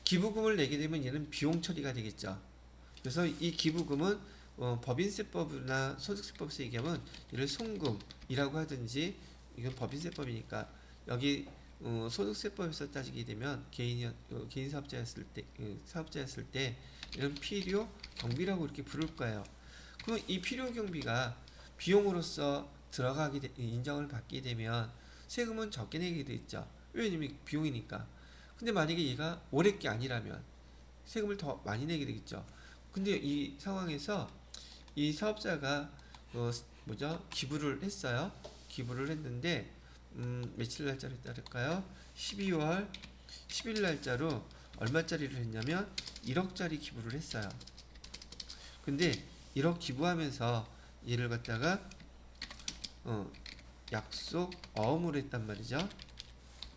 기부금을 내게 되면 얘는 비용 처리가 되겠죠. 그래서 이 기부금은 법인세법이나 소득세법에서 얘기하면 이를 송금이라고 하든지 이건 법인세법이니까 여기 소득세법에서 따지게 되면 개인 사업자였을 때 이런 필요 경비라고 이렇게 부를 거예요. 그럼 이 필요 경비가 비용으로서 인정을 받게 되면 세금은 적게 내게 돼 있죠. 왜냐면 비용이니까. 근데 만약에 얘가 올해 게 아니라면 세금을 더 많이 내게 되겠죠. 근데 이 상황에서 이 사업자가 기부를 했어요. 기부를 했는데 며칠 날짜로 따를까요? 12월 10일 날짜로 얼마짜리를 했냐면 1억짜리 기부를 했어요. 근데 1억 기부하면서 얘를 갖다가 약속 어음으로 했단 말이죠.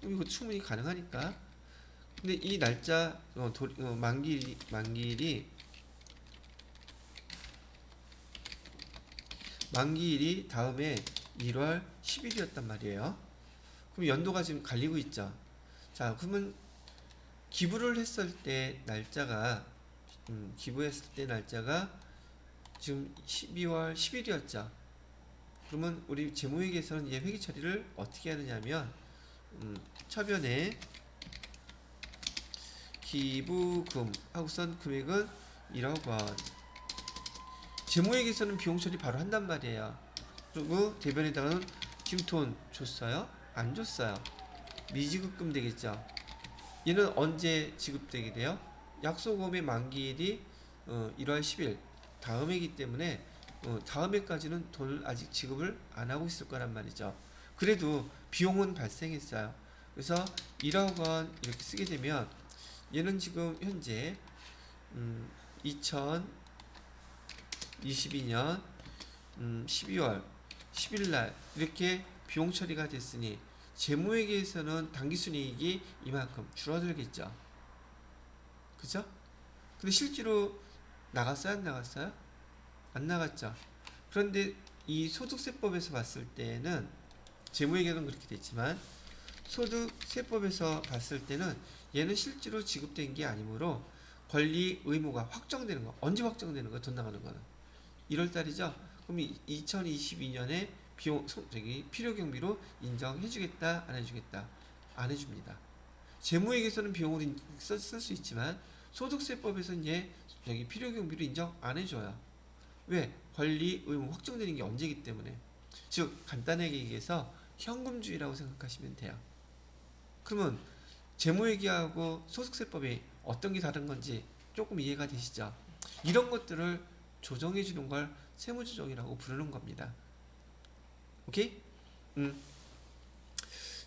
이거 충분히 가능하니까. 근데 이 날짜 만기일이 다음에 1월 10일이었단 말이에요. 그럼 연도가 지금 갈리고 있죠. 자, 그러면 기부를 했을 때 날짜가 기부했을 때 날짜가 지금 12월 10일이었죠. 그러면 우리 재무회계에서는 이 회계 처리를 어떻게 하느냐면 처변에 기부금 하고선 금액은 1억 원. 재무회계에서는 비용 처리 바로 한단 말이에요. 그리고 대변에다가는 지금 돈 줬어요? 안 줬어요. 미지급금 되겠죠. 얘는 언제 지급되게 돼요? 약속금의 만기일이 1월 10일 다음해이기 때문에 다음해까지는 돈을 아직 지급을 안 하고 있을 거란 말이죠. 그래도 비용은 발생했어요. 그래서 1억 원 이렇게 쓰게 되면 얘는 지금 현재 2022년 12월 10일 날 이렇게 비용 처리가 됐으니 재무회계에서는 당기순이익이 이만큼 줄어들겠죠. 그죠? 근데 실제로 나갔어요? 안 나갔어요? 안 나갔죠. 그런데 이 소득세법에서 봤을 때는 재무회계는 그렇게 됐지만 소득세법에서 봤을 때는 얘는 실제로 지급된 게 아니므로 권리 의무가 확정되는 거. 언제 확정되는 거? 돈 나가는 거는 1월 달이죠. 그럼 2022년에 필요 경비로 인정해 주겠다, 안 해주겠다? 안 해줍니다. 재무회계에서는 비용으로 쓸 수 있지만 소득세법에서는 필요 경비로 인정 안 해줘요. 왜? 권리 의무 확정되는 게 언제이기 때문에. 즉 간단하게 얘기해서 현금주의라고 생각하시면 돼요. 그러면 재무회계하고 소득세법이 어떤 게 다른 건지 조금 이해가 되시죠? 이런 것들을 조정해 주는 걸 세무조정이라고 부르는 겁니다. 오케이?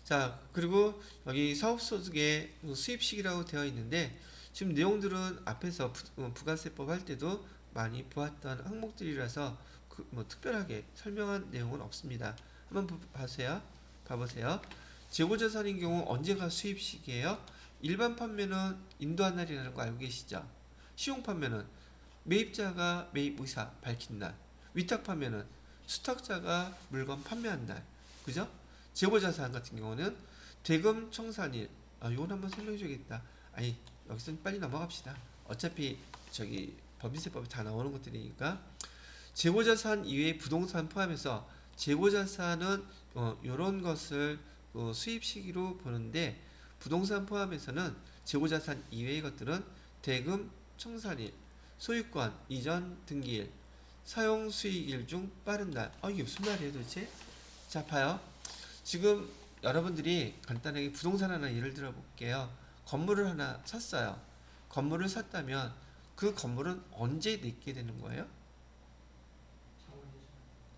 자, 그리고 여기 사업소득의 수입식이라고 되어 있는데 지금 내용들은 앞에서 부가세법 할 때도 많이 보았던 항목들이라서 특별하게 설명한 내용은 없습니다. 한번 봐보세요. 재고자산인 경우 언제가 수입식이에요? 일반 판매는 인도한 날이라는 거 알고 계시죠? 시용 판매는 매입자가 매입 의사 밝힌 날, 위탁 판매는 수탁자가 물건 판매한 날, 그죠? 재고자산 같은 경우는 대금 청산일. 이건 한번 설명해줘야겠다. 여기서 빨리 넘어갑시다. 어차피 법인세법에 다 나오는 것들이니까. 재고자산 이외의 부동산 포함해서 재고자산은 이런 것을 수입 시기로 보는데 부동산 포함해서는 재고자산 이외의 것들은 대금 청산일, 소유권 이전 등기일, 사용 수익일 중 빠른 날. 이게 무슨 말이에요 도대체? 자, 봐요. 지금 여러분들이 간단하게 부동산 하나 예를 들어 볼게요. 건물을 하나 샀어요. 건물을 샀다면 그 건물은 언제 내게 되는 거예요?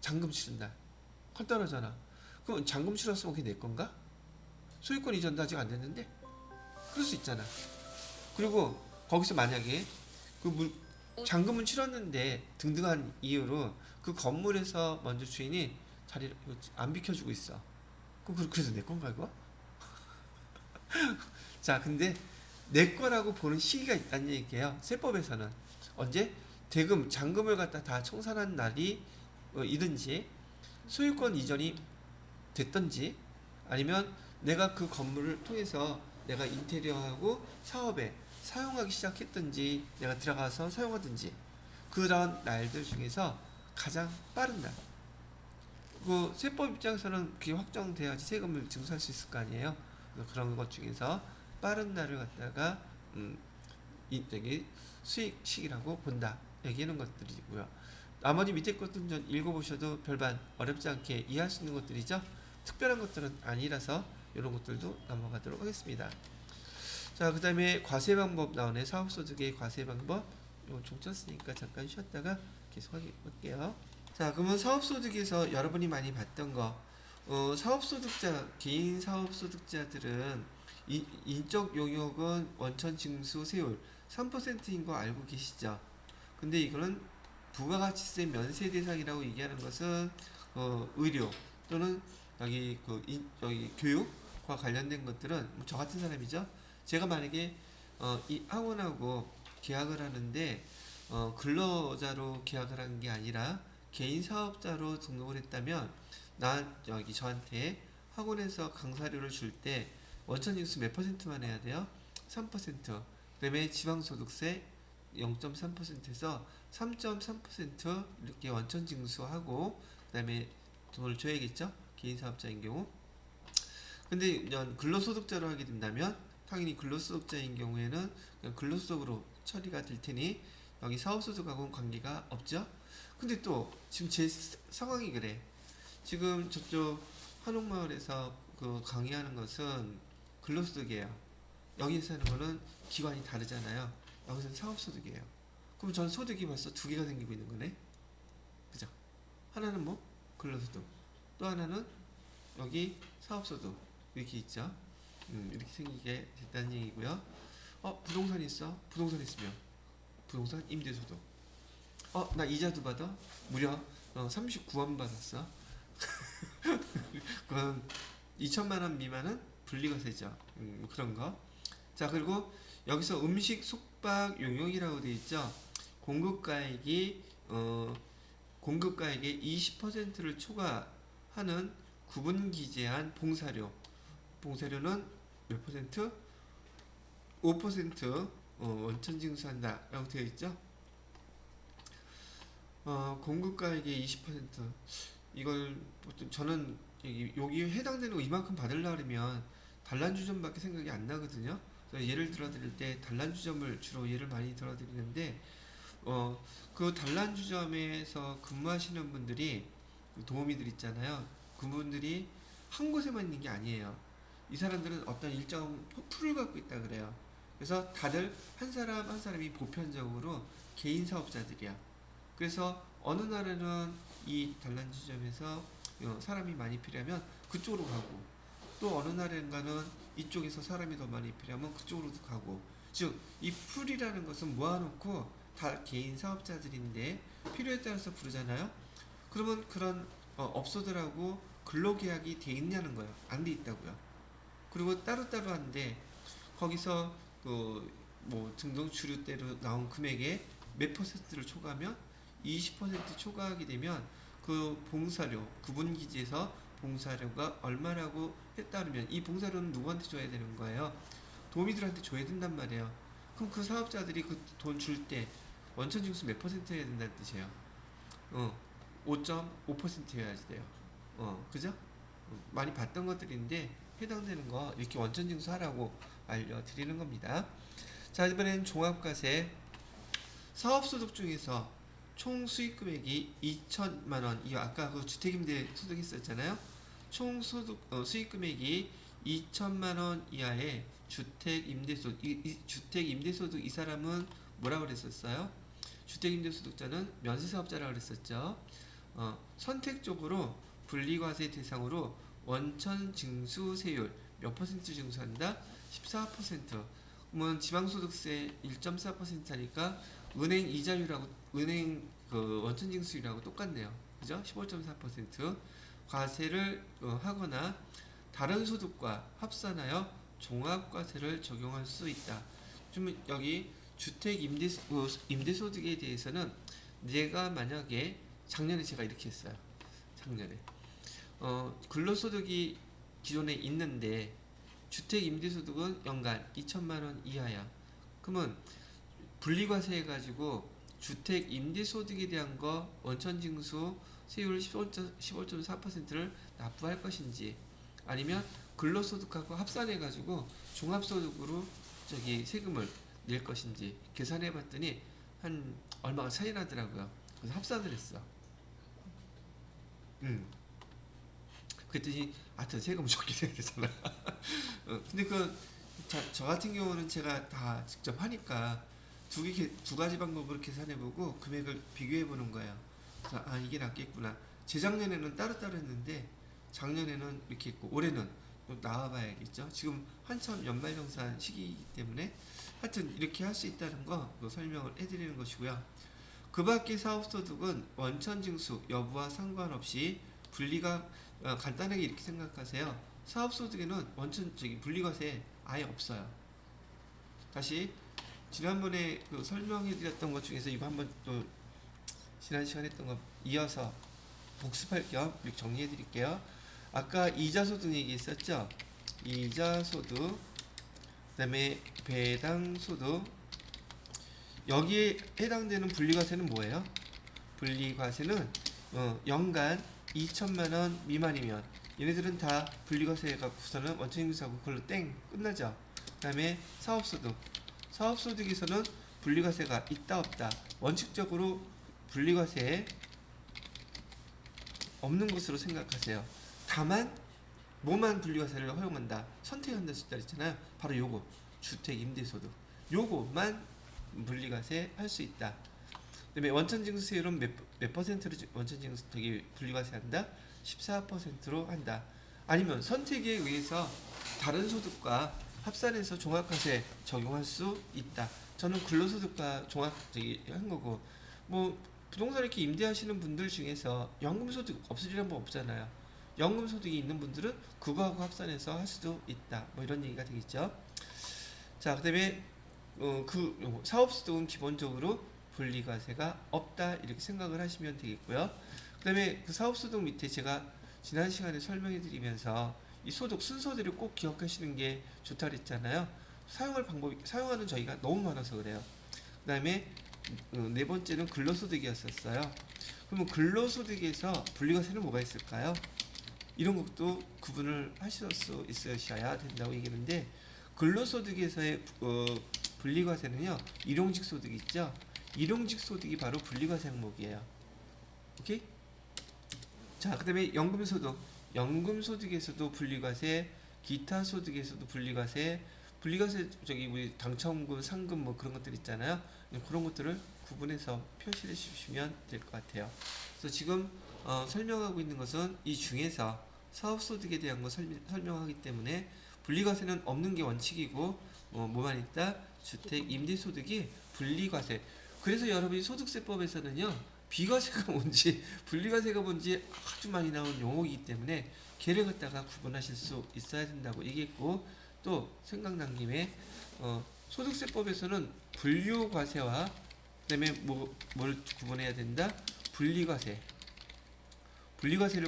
잔금 치른 날. 간단하잖아. 그럼 잔금 치렀으면 그게 내 건가? 소유권 이전도 아직 안 됐는데? 그럴 수 있잖아. 그리고 거기서 만약에 잔금은 치렀는데 등등한 이유로 그 건물에서 먼저 주인이 자리를 안 비켜주고 있어. 그래서 내 건가 이거? 자, 근데 내 거라고 보는 시기가 있다는 얘기예요. 세법에서는 언제 대금, 잔금을 갖다 다 청산한 날이 이든지 소유권 이전이 됐든지 아니면 내가 그 건물을 통해서 내가 인테리어하고 사업에 사용하기 시작했든지 내가 들어가서 사용하든지 그런 날들 중에서 가장 빠른 날. 그 세법 입장에서는 그게 확정돼야지 세금을 징수할 수 있을 거 아니에요. 그래서 그런 것 중에서 빠른 날을 갖다가 저기 수익식이라고 본다. 얘기하는 것들이고요. 나머지 밑에 것들은 좀 읽어보셔도 별반 어렵지 않게 이해할 수 있는 것들이죠. 특별한 것들은 아니라서 이런 것들도 넘어가도록 하겠습니다. 자, 그 다음에 과세 방법 나오네. 사업소득의 과세 방법. 이거 종점 쓰니까 잠깐 쉬었다가 계속 할게요. 자, 그러면 사업소득에서 여러분이 많이 봤던 거, 사업소득자, 개인 사업소득자들은 인적 용역은 원천 징수 세율 3%인 거 알고 계시죠? 근데 이거는 부가가치세 면세 대상이라고 얘기하는 것은 의료 또는 여기 교육과 관련된 것들은 뭐 저 같은 사람이죠. 제가 만약에 이 학원하고 계약을 하는데 근로자로 계약을 하는 게 아니라 개인 사업자로 등록을 했다면 여기 저한테 학원에서 강사료를 줄 때 원천징수 몇 퍼센트만 해야 돼요? 3%. 그다음에 지방소득세 0.3%에서 3.3% 이렇게 원천징수하고 그다음에 돈을 줘야겠죠? 개인 사업자인 경우. 근데 근로소득자로 하게 된다면 당연히 근로소득자인 경우에는 그냥 근로소득으로 처리가 될 테니 여기 사업소득하고는 관계가 없죠. 근데 또 지금 제 상황이 그래. 지금 저쪽 한옥마을에서 그 강의하는 것은 근로소득이에요. 여기서 하는 거는 기관이 다르잖아요. 여기서는 사업소득이에요. 그럼 전 소득이 벌써 두 개가 생기고 있는 거네. 그죠? 하나는 뭐 근로소득, 또 하나는 여기 사업소득 이렇게 있죠. 이렇게 생기게 됐다는 얘기고요. 부동산 있어? 부동산 있으면 부동산 임대소득. 나 이자도 받아? 무려 39원 받았어. 그건 2천만 원 미만은 분리과세죠. 그런 거. 자, 그리고 여기서 음식 숙박 용역이라고 되어 있죠. 공급가액의 20%를 초과하는 구분기재한 봉사료는 몇 퍼센트? 5% 원천징수한다 라고 되어 있죠. 공급가액의 20% 이걸 보통 저는 여기 해당되는 거 이만큼 받으려면 단란주점밖에 생각이 안 나거든요. 그래서 예를 들어 드릴 때 단란주점을 주로 예를 많이 들어 드리는데 그 단란주점에서 근무하시는 분들이 도우미들 있잖아요. 그분들이 한 곳에만 있는 게 아니에요. 이 사람들은 어떤 일정 풀을 갖고 있다 그래요. 그래서 다들 한 사람 한 사람이 보편적으로 개인 사업자들이야. 그래서 어느 날에는 이 단란주점에서 사람이 많이 필요하면 그쪽으로 가고, 또 어느 날인가는 이쪽에서 사람이 더 많이 필요하면 그쪽으로도 가고, 즉 이 풀이라는 것은 모아놓고 다 개인 사업자들인데 필요에 따라서 부르잖아요. 그러면 그런 업소들하고 근로계약이 돼 있냐는 거예요. 안 돼 있다고요. 그리고 따로따로 하는데 거기서 뭐 등록주류대로 나온 금액에 몇 퍼센트를 초과하면 20% 초과하게 되면 그 봉사료 구분기지에서 봉사료가 얼마라고 했다면 이 봉사료는 누구한테 줘야 되는 거예요? 도우미들한테 줘야 된단 말이에요. 그럼 그 사업자들이 그 돈 줄 때 원천징수 몇 퍼센트 해야 된다는 뜻이에요? 5.5% 해야지 돼요. 그죠? 많이 봤던 것들인데 해당되는 거 이렇게 원천징수 하라고 알려드리는 겁니다. 자, 이번엔 종합과세. 사업소득 중에서 총 수익금액이 2천만 원, 이 아까 그 주택임대 소득 있었잖아요. 총 소득 수익금액이 2천만 원 이하의 주택임대소득, 주택임대소득 이 사람은 뭐라고 그랬었어요? 주택임대소득자는 면세사업자라고 그랬었죠. 선택적으로 분리과세 대상으로 원천징수세율 몇 퍼센트 징수한다? 14%. 그러면 지방소득세 1.4%니까 은행 이자율하고 은행 그 원천징수율하고 똑같네요. 그죠? 15.4% 과세를 하거나 다른 소득과 합산하여 종합과세를 적용할 수 있다. 좀 여기 주택 임대소득에 대해서는 내가 만약에 작년에 제가 이렇게 했어요. 작년에 근로소득이 기존에 있는데 주택 임대소득은 연간 2천만 원 이하야. 그러면 분리과세 해가지고 주택 임대소득에 대한 거 원천징수 세율 15.4%를 납부할 것인지, 아니면 근로소득하고 합산해가지고 종합소득으로 세금을 낼 것인지 계산해봤더니 한 얼마가 차이 나더라고요. 그래서 합산을 했어. 그랬더니 하여튼 세금을 적게 내야 되잖아. 근데 저 같은 경우는 제가 다 직접 하니까 두 가지 방법으로 계산해보고 금액을 비교해보는 거예요. 그래서 이게 낫겠구나. 재작년에는 따로따로 했는데 작년에는 이렇게 했고 올해는 또 나와봐야겠죠. 지금 한참 연말정산 시기이기 때문에 하여튼 이렇게 할 수 있다는 거 설명을 해드리는 것이고요. 그 밖의 사업소득은 원천징수 여부와 상관없이 분리가 간단하게 이렇게 생각하세요. 사업소득에는 분리과세 아예 없어요. 다시 지난번에 설명해드렸던 것 중에서 이거 한번 또 지난 시간에 했던 거 이어서 복습할 겸 정리해드릴게요. 아까 이자소득 얘기했었죠. 이자소득, 그 다음에 배당소득, 여기에 해당되는 분리과세는 뭐예요? 분리과세는 연간 2천만원 미만이면 얘네들은 다 분리과세가 우선은 원천징수하고 그걸로 땡 끝나죠. 그 다음에 사업소득에서는 분리과세가 있다 없다, 원칙적으로 분리과세 없는 것으로 생각하세요. 다만 뭐만 분리과세를 허용한다, 선택한다 숫자 있잖아요. 바로 요거 주택 임대소득, 요거만 분리과세 할 수 있다. 그다음에 원천징수세율은 몇 퍼센트로 원천징수 분리과세 한다? 14%로 한다. 아니면 선택에 의해서 다른 소득과 합산해서 종합과세 적용할 수 있다. 저는 근로소득과 한 거고, 부동산 이렇게 임대하시는 분들 중에서 연금소득 없으리란 법 없잖아요. 연금소득이 있는 분들은 그거하고 합산해서 할 수도 있다. 이런 얘기가 되겠죠. 자, 그다음에 사업소득은 기본적으로 분리과세가 없다 이렇게 생각을 하시면 되겠고요. 그 다음에 사업소득 밑에 제가 지난 시간에 설명해드리면서 이 소득 순서들을 꼭 기억하시는 게 좋다 그랬잖아요. 사용하는 저희가 너무 많아서 그래요. 그 다음에 네 번째는 근로소득이었었어요. 그러면 근로소득에서 분리과세는 뭐가 있을까요? 이런 것도 구분을 하실 수 있으셔야 된다고 얘기하는데, 근로소득에서의 분리과세는요, 일용직 소득 있죠? 일용직 소득이 바로 분리과세 항목이에요. 오케이? 자, 그 다음에 연금소득에서도 분리과세, 기타 소득에서도 분리과세, 우리 당첨금, 상금 그런 것들 있잖아요. 그런 것들을 구분해서 표시해 주시면 될 것 같아요. 그래서 지금 설명하고 있는 것은 이 중에서 사업소득에 대한 거 설명하기 때문에 분리과세는 없는 게 원칙이고, 뭐만 있다? 주택 임대소득이 분리과세. 그래서 여러분이 소득세법에서는요, 비과세가 뭔지 분리과세가 뭔지 아주 많이 나온 용어이기 때문에 걔를 갖다가 구분하실 수 있어야 된다고 얘기했고, 또 생각난 김에 소득세법에서는 분류과세와 그다음에 뭘 구분해야 된다? 분리과세를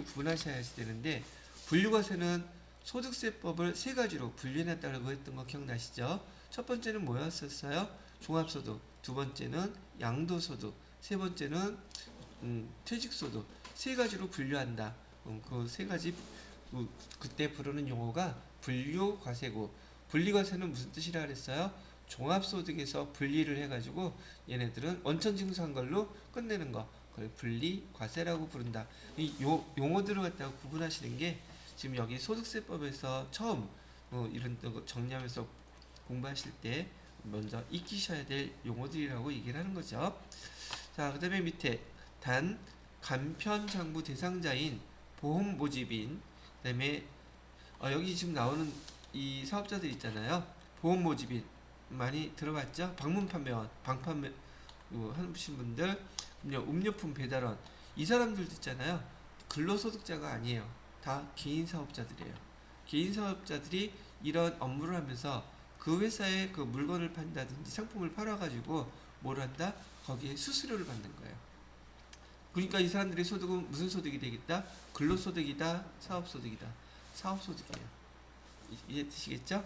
구분하셔야 되는데, 분류과세는 소득세법을 세 가지로 분류해놨다고 했던 거 기억나시죠? 첫 번째는 뭐였었어요? 종합소득, 두 번째는 양도소득, 세 번째는 퇴직소득. 세 가지로 분류한다. 그 세 가지 그때 부르는 용어가 분류과세고, 분리과세는 무슨 뜻이라 그랬어요? 종합소득에서 분리를 해가지고 얘네들은 원천징수한 걸로 끝내는 거, 그걸 분리과세라고 부른다. 이 용어들을 갖다가 구분하시는 게 지금 여기 소득세법에서 처음 이런 거 정리하면서 공부하실 때 먼저 익히셔야 될 용어들이라고 얘기를 하는 거죠. 자, 그 다음에 밑에 간편장부 대상자인 보험 모집인, 그 다음에 여기 지금 나오는 이 사업자들 있잖아요. 보험 모집인 많이 들어봤죠? 방문 판매원, 방판매 하신 분들, 음료품 배달원, 이 사람들도 있잖아요. 근로소득자가 아니에요. 다 개인 사업자들이에요. 개인 사업자들이 이런 업무를 하면서 그 회사에 그 물건을 판다든지 상품을 팔아가지고 뭘 한다? 거기에 수수료를 받는 거예요. 그러니까 이 사람들의 소득은 무슨 소득이 되겠다? 근로소득이다, 사업소득이다. 사업소득이에요. 이해되시겠죠?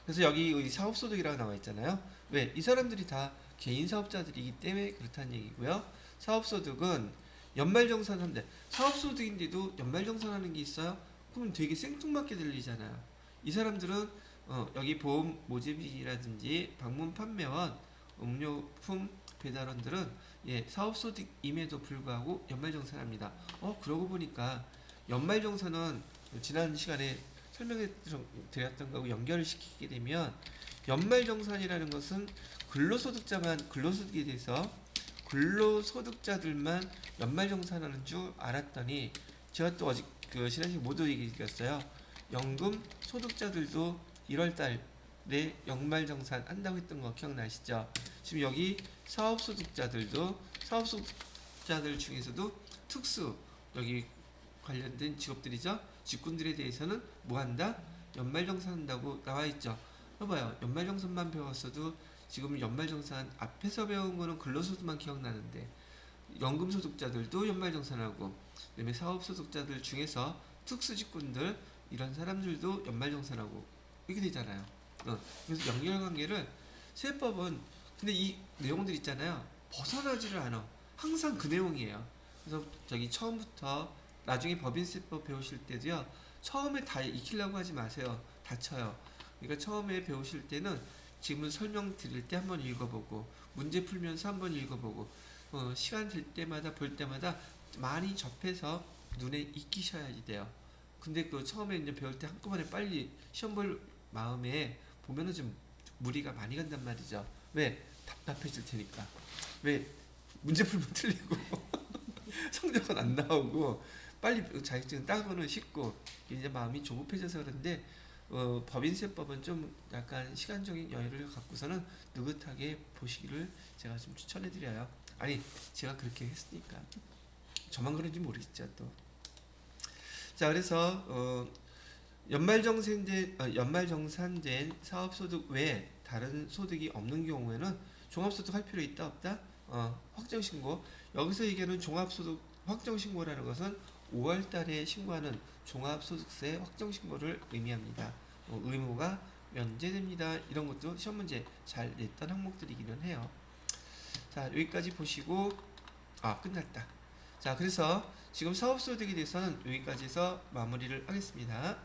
그래서 여기 사업소득이라고 나와 있잖아요. 왜? 이 사람들이 다 개인 사업자들이기 때문에 그렇다는 얘기고요. 사업소득은 연말정산하는데 사업소득인데도 연말정산하는 게 있어요? 그럼 되게 생뚱맞게 들리잖아요. 이 사람들은 여기 보험 모집이라든지 방문 판매원, 음료품 배달원들은 사업소득임에도 불구하고 연말정산합니다. 그러고 보니까 연말정산은 지난 시간에 설명해 드렸던 거하고 연결을 시키게 되면 연말정산이라는 것은 근로소득자만 근로소득에 대해서 근로소득자들만 연말정산하는 줄 알았더니 제가 또 어제 그 지난 시간 모두 얘기했어요. 연금 소득자들도 1월달에 연말정산 한다고 했던 거 기억나시죠? 지금 여기 사업소득자들도 사업소득자들 중에서도 특수 여기 관련된 직업들이죠. 직군들에 대해서는 뭐 한다? 연말정산한다고 나와있죠. 봐봐요. 연말정산만 배웠어도 지금 연말정산 앞에서 배운 거는 근로소득만 기억나는데 연금소득자들도 연말정산하고 그다음에 사업소득자들 중에서 특수직군들 이런 사람들도 연말정산하고 이렇게 되잖아요. 그래서 연결관계를 세법은 근데 이 내용들 있잖아요. 벗어나지를 않아. 항상 그 내용이에요. 그래서 저기 처음부터 나중에 법인세법 배우실 때도요. 처음에 다 익히려고 하지 마세요. 다쳐요. 그러니까 처음에 배우실 때는 지금 설명 드릴 때 한번 읽어보고 문제 풀면서 한번 읽어보고 시간 될 때마다 볼 때마다 많이 접해서 눈에 익히셔야지 돼요. 근데 그 처음에 이제 배울 때 한꺼번에 빨리 시험 볼 마음에 보면은 좀 무리가 많이 간단 말이죠. 왜? 답답해질 테니까. 왜? 문제 풀면 틀리고 성적은 안 나오고 빨리 자격증 따고는 쉽고 이제 마음이 조급해져서 그런데 법인세법은 좀 약간 시간적인 여유를 갖고서는 느긋하게 보시기를 제가 좀 추천해드려요. 아니 제가 그렇게 했으니까 저만 그런지 모르겠죠 또. 자 그래서 연말정산된 사업소득 외에 다른 소득이 없는 경우에는 종합소득 할 필요 있다 없다? 확정신고. 여기서 얘기하는 종합소득 확정신고라는 것은 5월달에 신고하는 종합소득세 확정신고를 의미합니다. 의무가 면제됩니다. 이런 것도 시험 문제 잘 냈던 항목들이기는 해요. 자 여기까지 보시고 끝났다. 자 그래서 지금 사업소득에 대해서는 여기까지 해서 마무리를 하겠습니다.